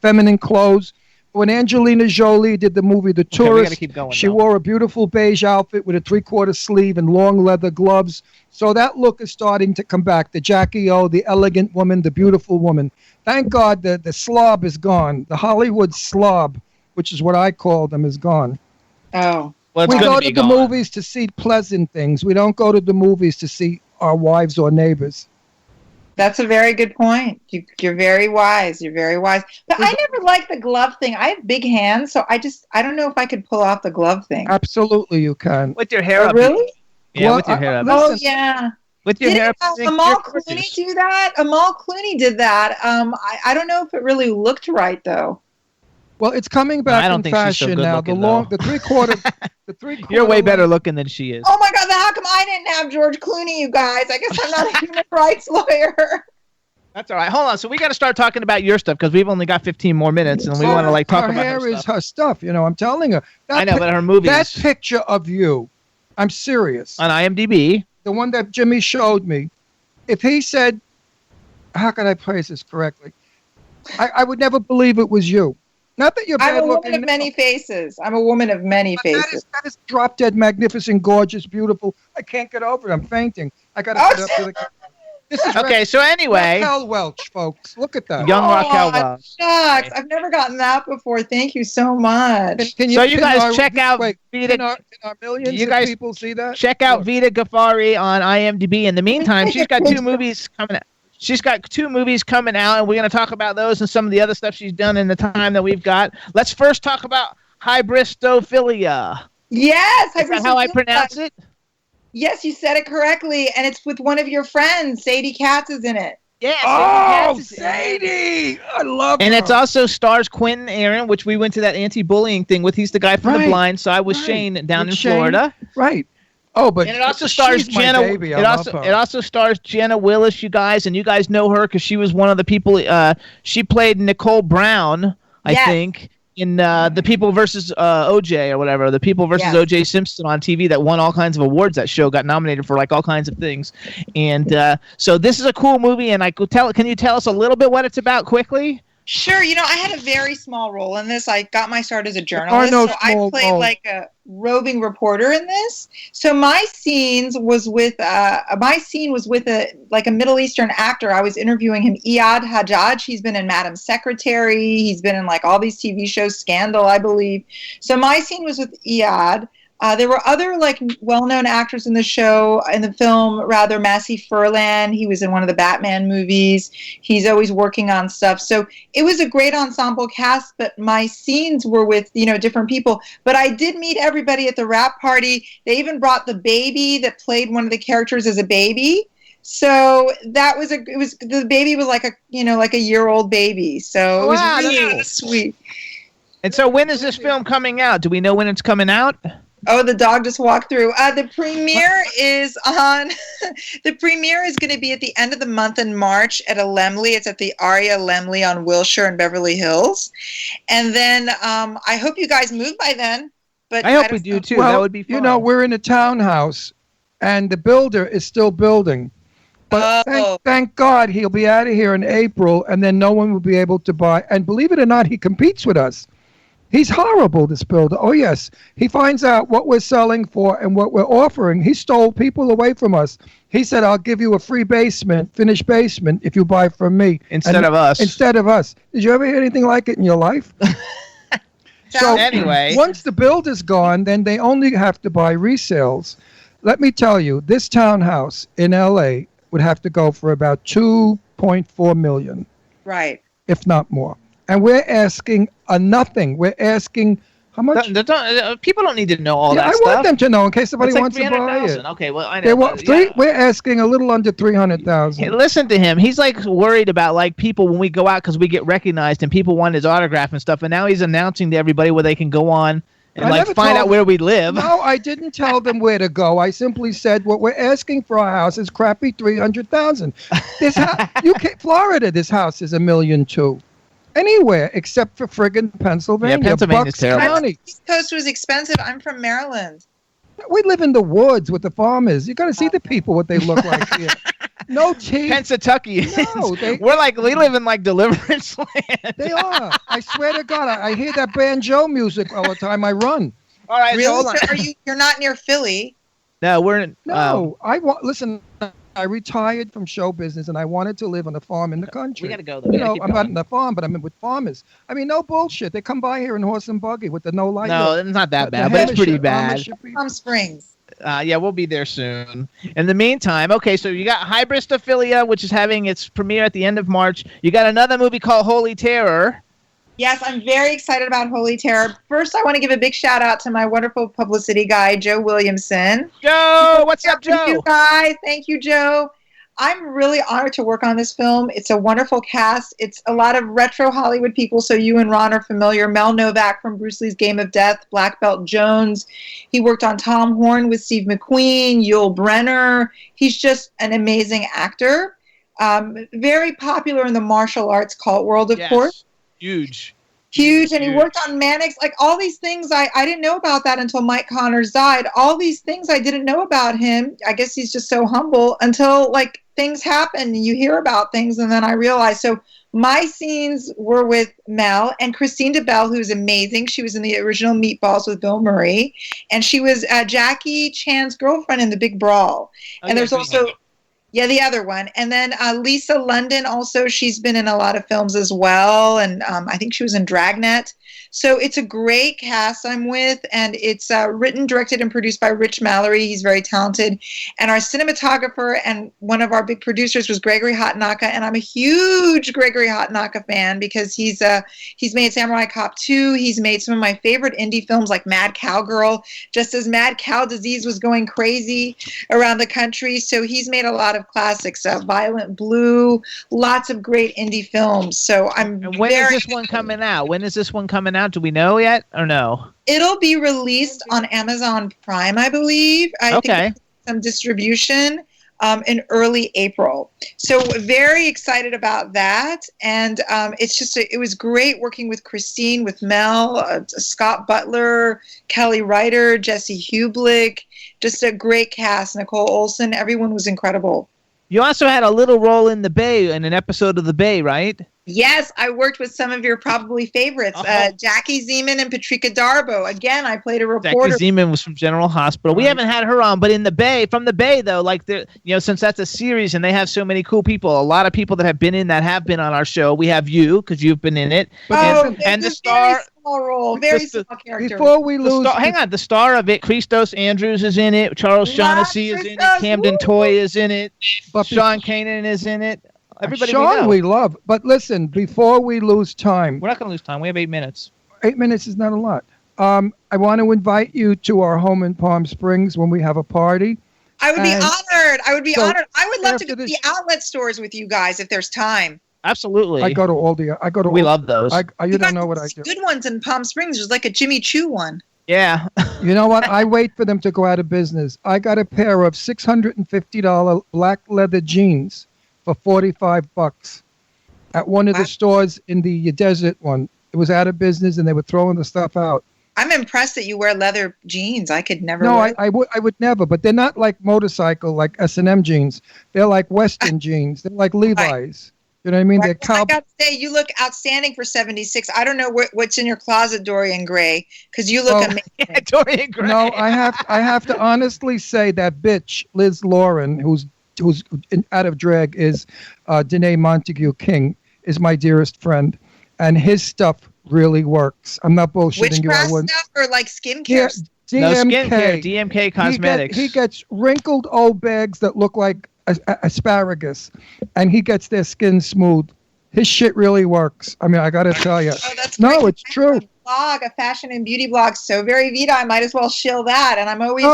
feminine clothes. When Angelina Jolie did the movie The Tourist, she wore a beautiful beige outfit with a 3/4 sleeve and long leather gloves. So that look is starting to come back. The Jackie O, the elegant woman, the beautiful woman. Thank God the slob is gone. The Hollywood slob, which is what I call them, is gone. Oh. Well, we go to the movies to see pleasant things. We don't go to the movies to see our wives or neighbors. That's a very good point. You're very wise. You're very wise. But I never liked the glove thing. I have big hands, so I don't know if I could pull off the glove thing. Absolutely, you can. With your hair up. Really? Yeah, with your hair up. Oh yeah. With your hair up. Amal Clooney do that? Amal Clooney did that. I don't know if it really looked right though. Well, it's coming back I don't in think she's so fashion good now. looking, The three-quarter. You're way better looking than she is. Oh my God! How come I didn't have George Clooney? You guys, I guess I'm not a human rights lawyer. That's all right. Hold on. So we got to start talking about your stuff because we've only got 15 more minutes, and we want to talk about her hair is her stuff. I'm telling her. I know, but her movies. That picture of you, I'm serious. On IMDb, the one that Jimmy showed me. If he said, how can I phrase this correctly? I would never believe it was you. Not that you're bad looking. I'm a woman of many faces. I'm a woman of many faces. That is drop dead, magnificent, gorgeous, beautiful. I can't get over it. I'm fainting. I got to get up to the. This is okay, so anyway. Raquel Welch, folks. Look at that. Young Raquel Welch. Shucks. I've never gotten that before. Thank you so much. Can you guys check out Vida? Can our millions of people see that? Check out Vida Ghaffari on IMDb. In the meantime, she's got 2 movies coming out. She's got 2 movies coming out, and we're going to talk about those and some of the other stuff she's done in the time that we've got. Let's first talk about hybristophilia. Yes, is that how I pronounce it? Yes, you said it correctly, and it's with one of your friends. Sadie Katz is in it. Yeah. Sadie! I love her. And it also stars Quentin Aaron, which we went to that anti-bullying thing with. He's the guy from The Blind, so I was Shane down in Florida. Right. Oh, but and it also stars Jenna. It also stars Jenna Willis, you guys, and you guys know her because she was one of the people. She played Nicole Brown, I think, in the People versus OJ or whatever. The People versus OJ Simpson on TV that won all kinds of awards. That show got nominated for all kinds of things, and so this is a cool movie. And can you tell us a little bit what it's about quickly? Sure. I had a very small role in this. I got my start as a journalist, so I played a roving reporter in this. So my scene was with a Middle Eastern actor. I was interviewing him, Iyad Hajjaj. He's been in Madam Secretary. He's been in all these TV shows, Scandal, I believe. So my scene was with Iyad. There were other well-known actors in the film, rather. Massey Furlan, he was in one of the Batman movies. He's always working on stuff. So it was a great ensemble cast, but my scenes were with, different people. But I did meet everybody at the wrap party. They even brought the baby that played one of the characters as a baby. So the baby was like a year-old baby. So it was really sweet. And so when is this film coming out? Do we know when it's coming out? Oh, the dog just walked through. The premiere is on. The premiere is going to be at the end of the month in March at a Laemmle. It's at the Aria Laemmle on Wilshire in Beverly Hills. And then I hope you guys move by then. But I hope we do too. Well, that would be fun. We're in a townhouse, and the builder is still building. But thank God he'll be out of here in April, and then no one will be able to buy. And believe it or not, he competes with us. He's horrible, this builder. Oh, yes. He finds out what we're selling for and what we're offering. He stole people away from us. He said, I'll give you a free finished basement, if you buy from me. Instead of us. Did you ever hear anything like it in your life? So anyway, once the builder's gone, then they only have to buy resales. Let me tell you, this townhouse in L.A. would have to go for about $2.4 million. Right. If not more. And we're asking nothing. We're asking how much? People don't need to know all that I stuff. want them to know in case somebody wants to buy it. Okay, well, I know. We're asking a little under $300,000. Hey, listen to him. He's worried about people when we go out because we get recognized and people want his autograph and stuff. And now he's announcing to everybody where they can go on and find out where we live. No, I didn't tell them where to go. I simply said what we're asking for our house is crappy $300,000. Florida, this house is $1.2 million. Anywhere except for friggin' Pennsylvania. Yeah, Pennsylvania's terrible. East Coast was expensive. I'm from Maryland. We live in the woods with the farmers. You got to see the people, what they look like here. No teeth. Pennsatuckians. No, we live in Deliverance land. They are. I swear to God, I hear that banjo music all the time I run. All right, really? So you're not near Philly? No, we're in. No, listen. I retired from show business, and I wanted to live on a farm in the country. We got to go, though. I'm not in the farm, but I'm with farmers. I mean, no bullshit. They come by here in horse and buggy with the no light. No, it's not that bad, but it's pretty bad. Palm Springs. Yeah, we'll be there soon. In the meantime, okay, so you got hybristophilia, which is having its premiere at the end of March. You got another movie called Holy Terror. Yes, I'm very excited about Holy Terror. First, I want to give a big shout out to my wonderful publicity guy, Joe Williamson. Joe, what's up, Joe? Thank you, guys. Thank you, Joe. I'm really honored to work on this film. It's a wonderful cast. It's a lot of retro Hollywood people, so you and Ron are familiar. Mel Novak from Bruce Lee's Game of Death, Black Belt Jones. He worked on Tom Horn with Steve McQueen, Yul Brynner. He's just an amazing actor. Very popular in the martial arts cult world, of course. Huge. And he worked on Mannix. Like, all these things, I didn't know about that until Mike Connors died. All these things I didn't know about him. I guess he's just so humble until, like, things happen and you hear about things, and then I realized. So my scenes were with Mel and Christine DeBelle, who's amazing. She was in the original Meatballs with Bill Murray, and she was Jackie Chan's girlfriend in The Big Brawl. And there's also... Yeah, the other one. And then Lisa London also, she's been in a lot of films as well. And I think she was in Dragnet. So it's a great cast I'm with. And it's written, directed, and produced by Rich Mallory. He's very talented. And our cinematographer and one of our big producers was Gregory Hotnaka. And I'm a huge Gregory Hotnaka fan because he's made Samurai Cop 2. He's made some of my favorite indie films like Mad Cowgirl, just as Mad Cow Disease was going crazy around the country. So he's made a lot of classics, Violent Blue, lots of great indie films. So And when is this one coming out? When is this one coming out? Do we know yet or no? It'll be released on Amazon Prime, I believe. I think some distribution in early April. So very excited about that. And it was great working with Christine, with Mel, Scott Butler, Kelly Ryder, Jesse Hublick, just a great cast, Nicole Olson. Everyone was incredible. You also had a little role in The Bay, in an episode of The Bay, right? Yes, I worked with some of your probably favorites, Jackie Zeman and Patrika Darbo. Again, I played a reporter. Jackie Zeman was from General Hospital. We haven't had her on, but in The Bay, from The Bay though, like since that's a series and they have so many cool people, a lot of people that have been on our show. We have you because you've been in it, and the star. Very small role, very small character. Before we lose, hang on, the star of it, Christos Andrews is in it. Charles Shaughnessy is in it. Camden Toy is in it. Sean Kanan is in it. Everybody Sean we love. But listen, before we lose time. We're not going to lose time. We have 8 minutes. 8 minutes is not a lot. I want to invite you to our home in Palm Springs when we have a party. I would be honored. I would love to go to the outlet stores with you guys if there's time. Absolutely. I go to all the. We love those. You don't know what I do. Good ones in Palm Springs. There's like a Jimmy Choo one. Yeah. You know what? I wait for them to go out of business. I got a pair of $650 black leather jeans for $45 at one of the stores in the desert one. It was out of business and they were throwing the stuff out. I'm impressed that you wear leather jeans. I could never. No, wear I would never. But they're not like motorcycle, like S&M jeans. They're like Western jeans. They're like Levi's. You know what I mean? Right. I got to say, you look outstanding for 76. I don't know what's in your closet, Dorian Gray, because you look amazing. Dorian Gray. No, I have to honestly say that bitch Liz Lauren, who's out of drag, is Danae Montague King, is my dearest friend, and his stuff really works. I'm not bullshitting you. Witchcraft stuff or like skincare? DMK. No, skincare. DMK Cosmetics. He gets wrinkled old bags that look like asparagus, and he gets their skin smooth. His shit really works. I mean, I got to tell you. Oh, that's no, great. it's true. Blog, a fashion and beauty blog, so very Vida. I might as well shill that, and I'm always.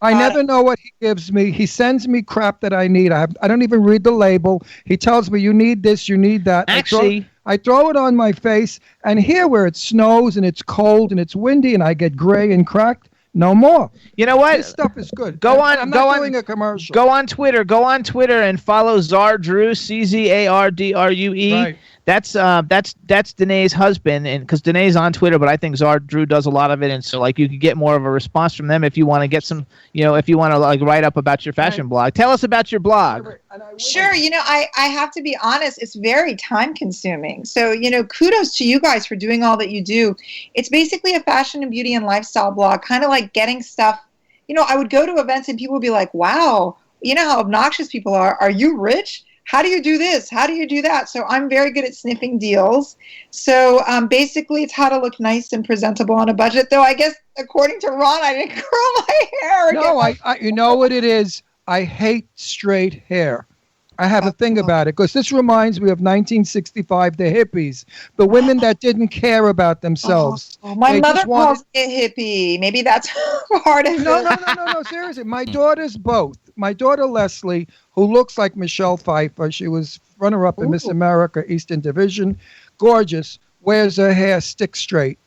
I never know what he gives me. He sends me crap that I need. I don't even read the label. He tells me you need this, you need that. Actually, I throw it on my face, and here where it snows and it's cold and it's windy and I get gray and cracked. No more. You know what? This stuff is good. I'm not doing a commercial. Go on Twitter and follow Zardrue, CZARDRUE. Right. That's Danae's husband, and because Danae's on Twitter, but I think Zardrue does a lot of it, and so like you could get more of a response from them if you want to get some, if you want to like write up about your fashion blog. Tell us about your blog. Sure. I have to be honest. It's very time consuming. So kudos to you guys for doing all that you do. It's basically a fashion and beauty and lifestyle blog, kind of like getting stuff. I would go to events and people would be like, "Wow, you know how obnoxious people are. Are you rich? How do you do this? How do you do that?" So I'm very good at sniffing deals. So basically, it's how to look nice and presentable on a budget. Though I guess, according to Ron, I didn't curl my hair. No, you know what it is? I hate straight hair. I have a thing about it because this reminds me of 1965, the hippies, the women that didn't care about themselves. My mother calls me a hippie. Maybe that's part of it. No, seriously. My daughters both. My daughter Leslie, who looks like Michelle Pfeiffer, she was runner-up in Miss America Eastern Division, gorgeous, wears her hair stick straight.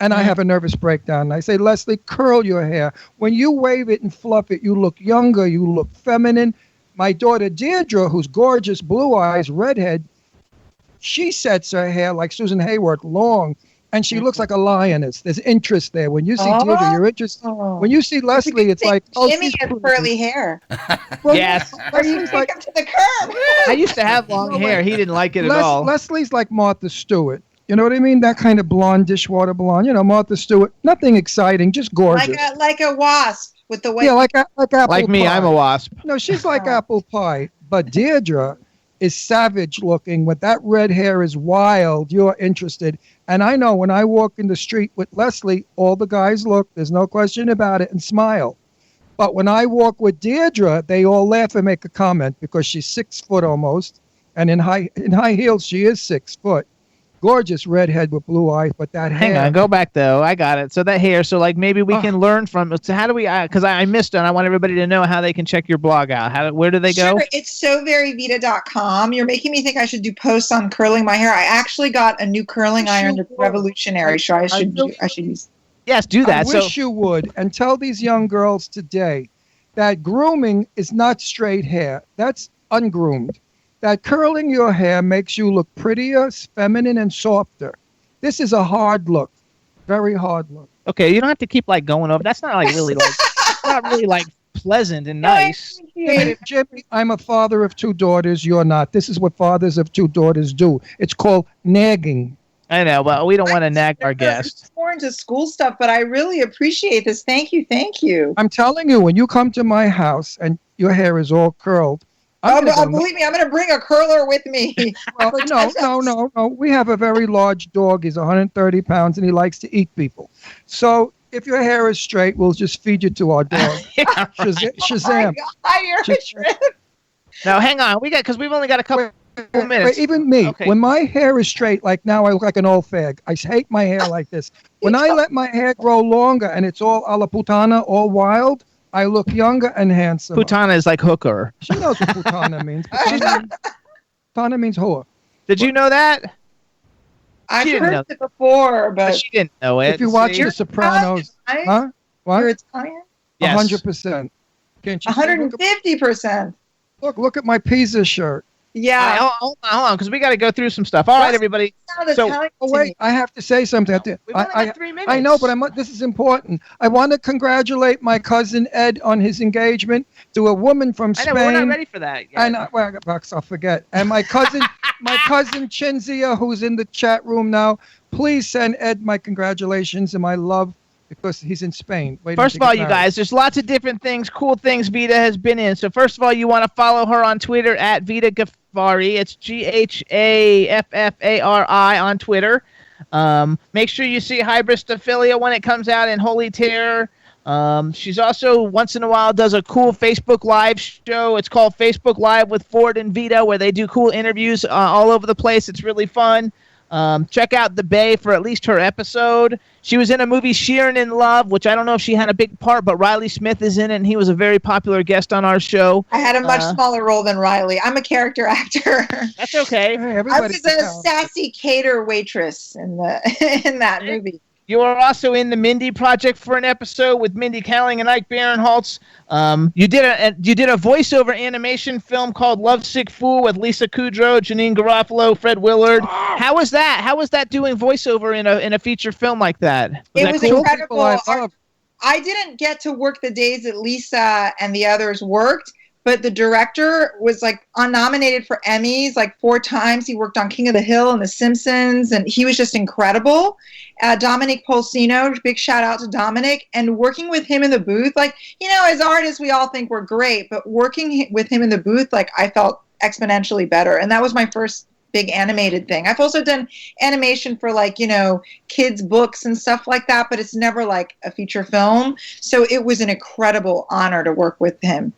And I have a nervous breakdown. I say, Leslie, curl your hair. When you wave it and fluff it, you look younger, you look feminine. My daughter Deirdre, who's gorgeous, blue eyes, redhead, she sets her hair like Susan Hayward, long, and she looks like a lioness. There's interest there. When you see Deirdre, you're interested. When you see Leslie, it's like, Jimmy has curly hair. Well, Yes. Leslie's like, to the curb. I used to have long hair. He didn't like it at all. Leslie's like Martha Stewart. You know what I mean? That kind of blonde, dishwater blonde. You know, Martha Stewart. Nothing exciting, just gorgeous. Like a wasp with the white. Yeah, like apple Like me, pie. I'm a wasp. No, she's like apple pie. But Deirdre is savage looking. With that red hair is wild. You're interested. And I know when I walk in the street with Leslie, all the guys look, there's no question about it, and smile. But when I walk with Deirdre, they all laugh and make a comment because she's 6 foot almost. And in high heels, she is 6 foot. Gorgeous redhead with blue eyes, but that hair. Hang on, go back though. I got it. So that hair. So like maybe we can learn from it. So how do we? Because I missed it. And I want everybody to know how they can check your blog out. Where do they go? Sure, it's soveryvita.com. You're making me think I should do posts on curling my hair. I actually got a new curling iron that's revolutionary. So I should use. Yes, do that. I wish you would, and tell these young girls today that grooming is not straight hair. That's ungroomed. That curling your hair makes you look prettier, feminine, and softer. This is a hard look, very hard look. Okay, you don't have to keep like going over. That's not like really like, not really like pleasant and nice. Jimmy, I'm a father of 2 daughters. You're not. This is what fathers of 2 daughters do. It's called nagging. I know, but we don't want to nag our guests. More into school stuff, but I really appreciate this. Thank you. I'm telling you, when you come to my house and your hair is all curled. Believe me, I'm going to bring a curler with me. Well, no. We have a very large dog. He's 130 pounds, and he likes to eat people. So if your hair is straight, we'll just feed you to our dog. Shazam. Now, hang on. Because we've only got a couple minutes. Even me, when my hair is straight, like now I look like an old fag. I hate my hair like this. When I let my hair grow longer and it's all a la putana, all wild, I look younger and handsome. Putana is like hooker. She knows what putana means. Putana means whore. Did you know that? I've heard it before, but she didn't know it. If you watch The Sopranos, huh? What? You're Italian? Yes. 100%. Can't you 150%. Look at my pizza shirt. Yeah. Right, hold on, because we got to go through some stuff. All right, everybody. Wait, I have to say something. We've only got 3 minutes. I know, but this is important. I want to congratulate my cousin Ed on his engagement to a woman from Spain. I know, but we're not ready for that yet. I know. Well, I'll forget. And my cousin, Chinzia, who's in the chat room now, please send Ed my congratulations and my love. Because he's in Spain. First of all, you guys, there's lots of different things, cool things Vida has been in. So first of all, you want to follow her on Twitter at Vida Ghaffari. It's Ghaffari on Twitter. Make sure you see Hybristophilia when it comes out in Holy Terror. She's also once in a while does a cool Facebook Live show. It's called Facebook Live with Ford and Vita, where they do cool interviews all over the place. It's really fun. Check out The Bay for at least her episode. She was in a movie Sheeran in Love, which I don't know if she had a big part, but Riley Smith is in it, and he was a very popular guest on our show. I had a much smaller role than Riley. I'm a character actor. That's okay. I was a sassy cater waitress in that movie. You are also in the Mindy Project for an episode with Mindy Kaling and Ike Barinholtz. You did a voiceover animation film called Lovesick Fool with Lisa Kudrow, Janine Garofalo, Fred Willard. Oh. How was that? How was that doing voiceover in a feature film like that? It was incredible. I didn't get to work the days that Lisa and the others worked, but the director was nominated for Emmys 4 times. He worked on King of the Hill and The Simpsons, and he was just incredible. Dominic Polsino, big shout out to Dominic, and working with him in the booth, as artists, we all think we're great, but working with him in the booth, I felt exponentially better. And that was my first big animated thing. I've also done animation for kids' books and stuff like that, but it's never a feature film. So it was an incredible honor to work with him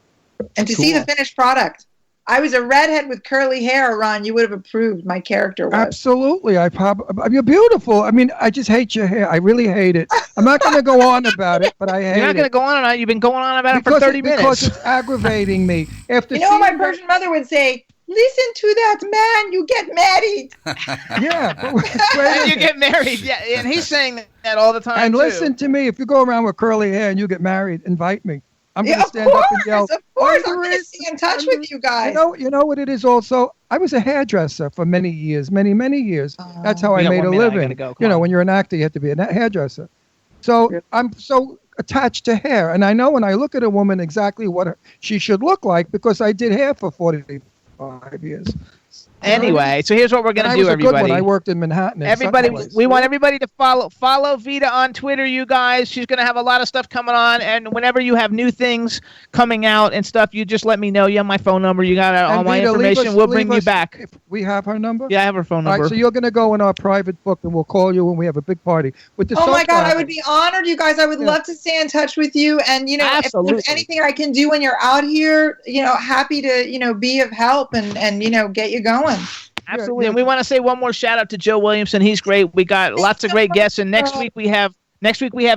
and to see the finished product. I was a redhead with curly hair, Ron, you would have approved. My character was. Absolutely. You're beautiful. I mean, I just hate your hair. I really hate it. I'm not going to go on about it, but I hate it. You're not going to go on about it. You've been going on about it for 30 minutes. Because it's aggravating me. You know what my Persian mother would say? Listen to that man, you get married. Yeah. And you get married. Yeah, and he's saying that all the time, And too. listen to me. If you go around with curly hair and you get married, invite me. I'm going to stand up and yell. Of course, I'm going to stay in touch with you guys. You know what it is also? I was a hairdresser for many years, many years. That's how I made a living. When you're an actor, you have to be a hairdresser. So I'm so attached to hair. And I know when I look at a woman exactly what she should look like because I did hair for 45 years. Anyway, so here's what we're going to do, everybody. I worked in Manhattan. Everybody, we want everybody to follow Vida on Twitter, you guys. She's going to have a lot of stuff coming on, and whenever you have new things coming out and stuff, you just let me know. You have my phone number. You got all my information. We'll bring you back. If we have her number? Yeah, I have her phone number. All right, so you're going to go in our private book, and we'll call you when we have a big party. With the oh, my God, I would be honored, you guys. I would love to stay in touch with you, and, if there's anything I can do when you're out here, happy to, be of help and get you going. Absolutely. And we want to say one more shout out to Joe Williamson. He's great. We got lots of great guests. And next week we have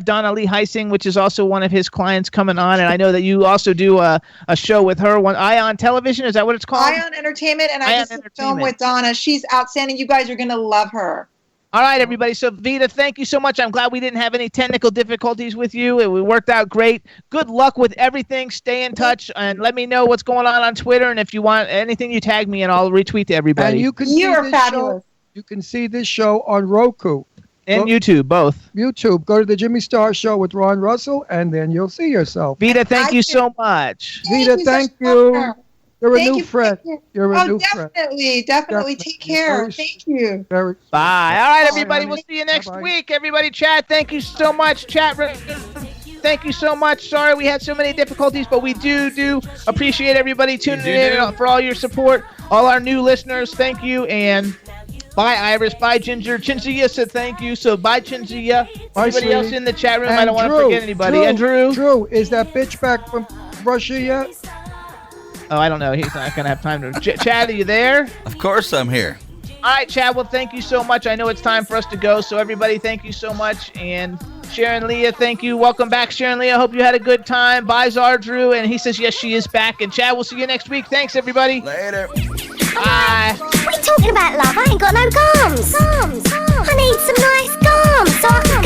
Donna Lee Heising, which is also one of his clients coming on. And I know that you also do a show with her, Ion Television. Is that what it's called? Ion Entertainment. And I just did a film with Donna. She's outstanding. You guys are going to love her. All right, everybody. So, Vida, thank you so much. I'm glad we didn't have any technical difficulties with you. It worked out great. Good luck with everything. Stay in touch and let me know what's going on Twitter. And if you want anything, you tag me and I'll retweet to everybody. And you're fabulous. You can see this show on Roku. And YouTube, both. YouTube. Go to the Jimmy Star Show with Ron Russell, and then you'll see yourself. Vida, thank you so much. Vida, thank you. You're a new friend. You're a new friend. Definitely. Take care. Thank you. Bye. All right, everybody. We'll see you next week. Everybody, chat. Thank you so much. Chat. Thank you so much. Sorry we had so many difficulties, but we do appreciate everybody tuning in for all your support. All our new listeners, thank you. And bye, Iris. Bye, Ginger. Chinzia said thank you. So bye, Chinzia. Everybody else in the chat room. I don't want to forget anybody. And Drew. Drew, is that bitch back from Russia yet? Oh, I don't know. He's not going to have time to... Chad, are you there? Of course I'm here. All right, Chad. Well, thank you so much. I know it's time for us to go. So, everybody, thank you so much. And Sharon Leah, thank you. Welcome back, Sharon Leah. Hope you had a good time. Bye, Zardrew. And he says, yes, she is back. And Chad, we'll see you next week. Thanks, everybody. Later. Bye. What are you talking about, love? I ain't got no gums. I need some nice gums so I can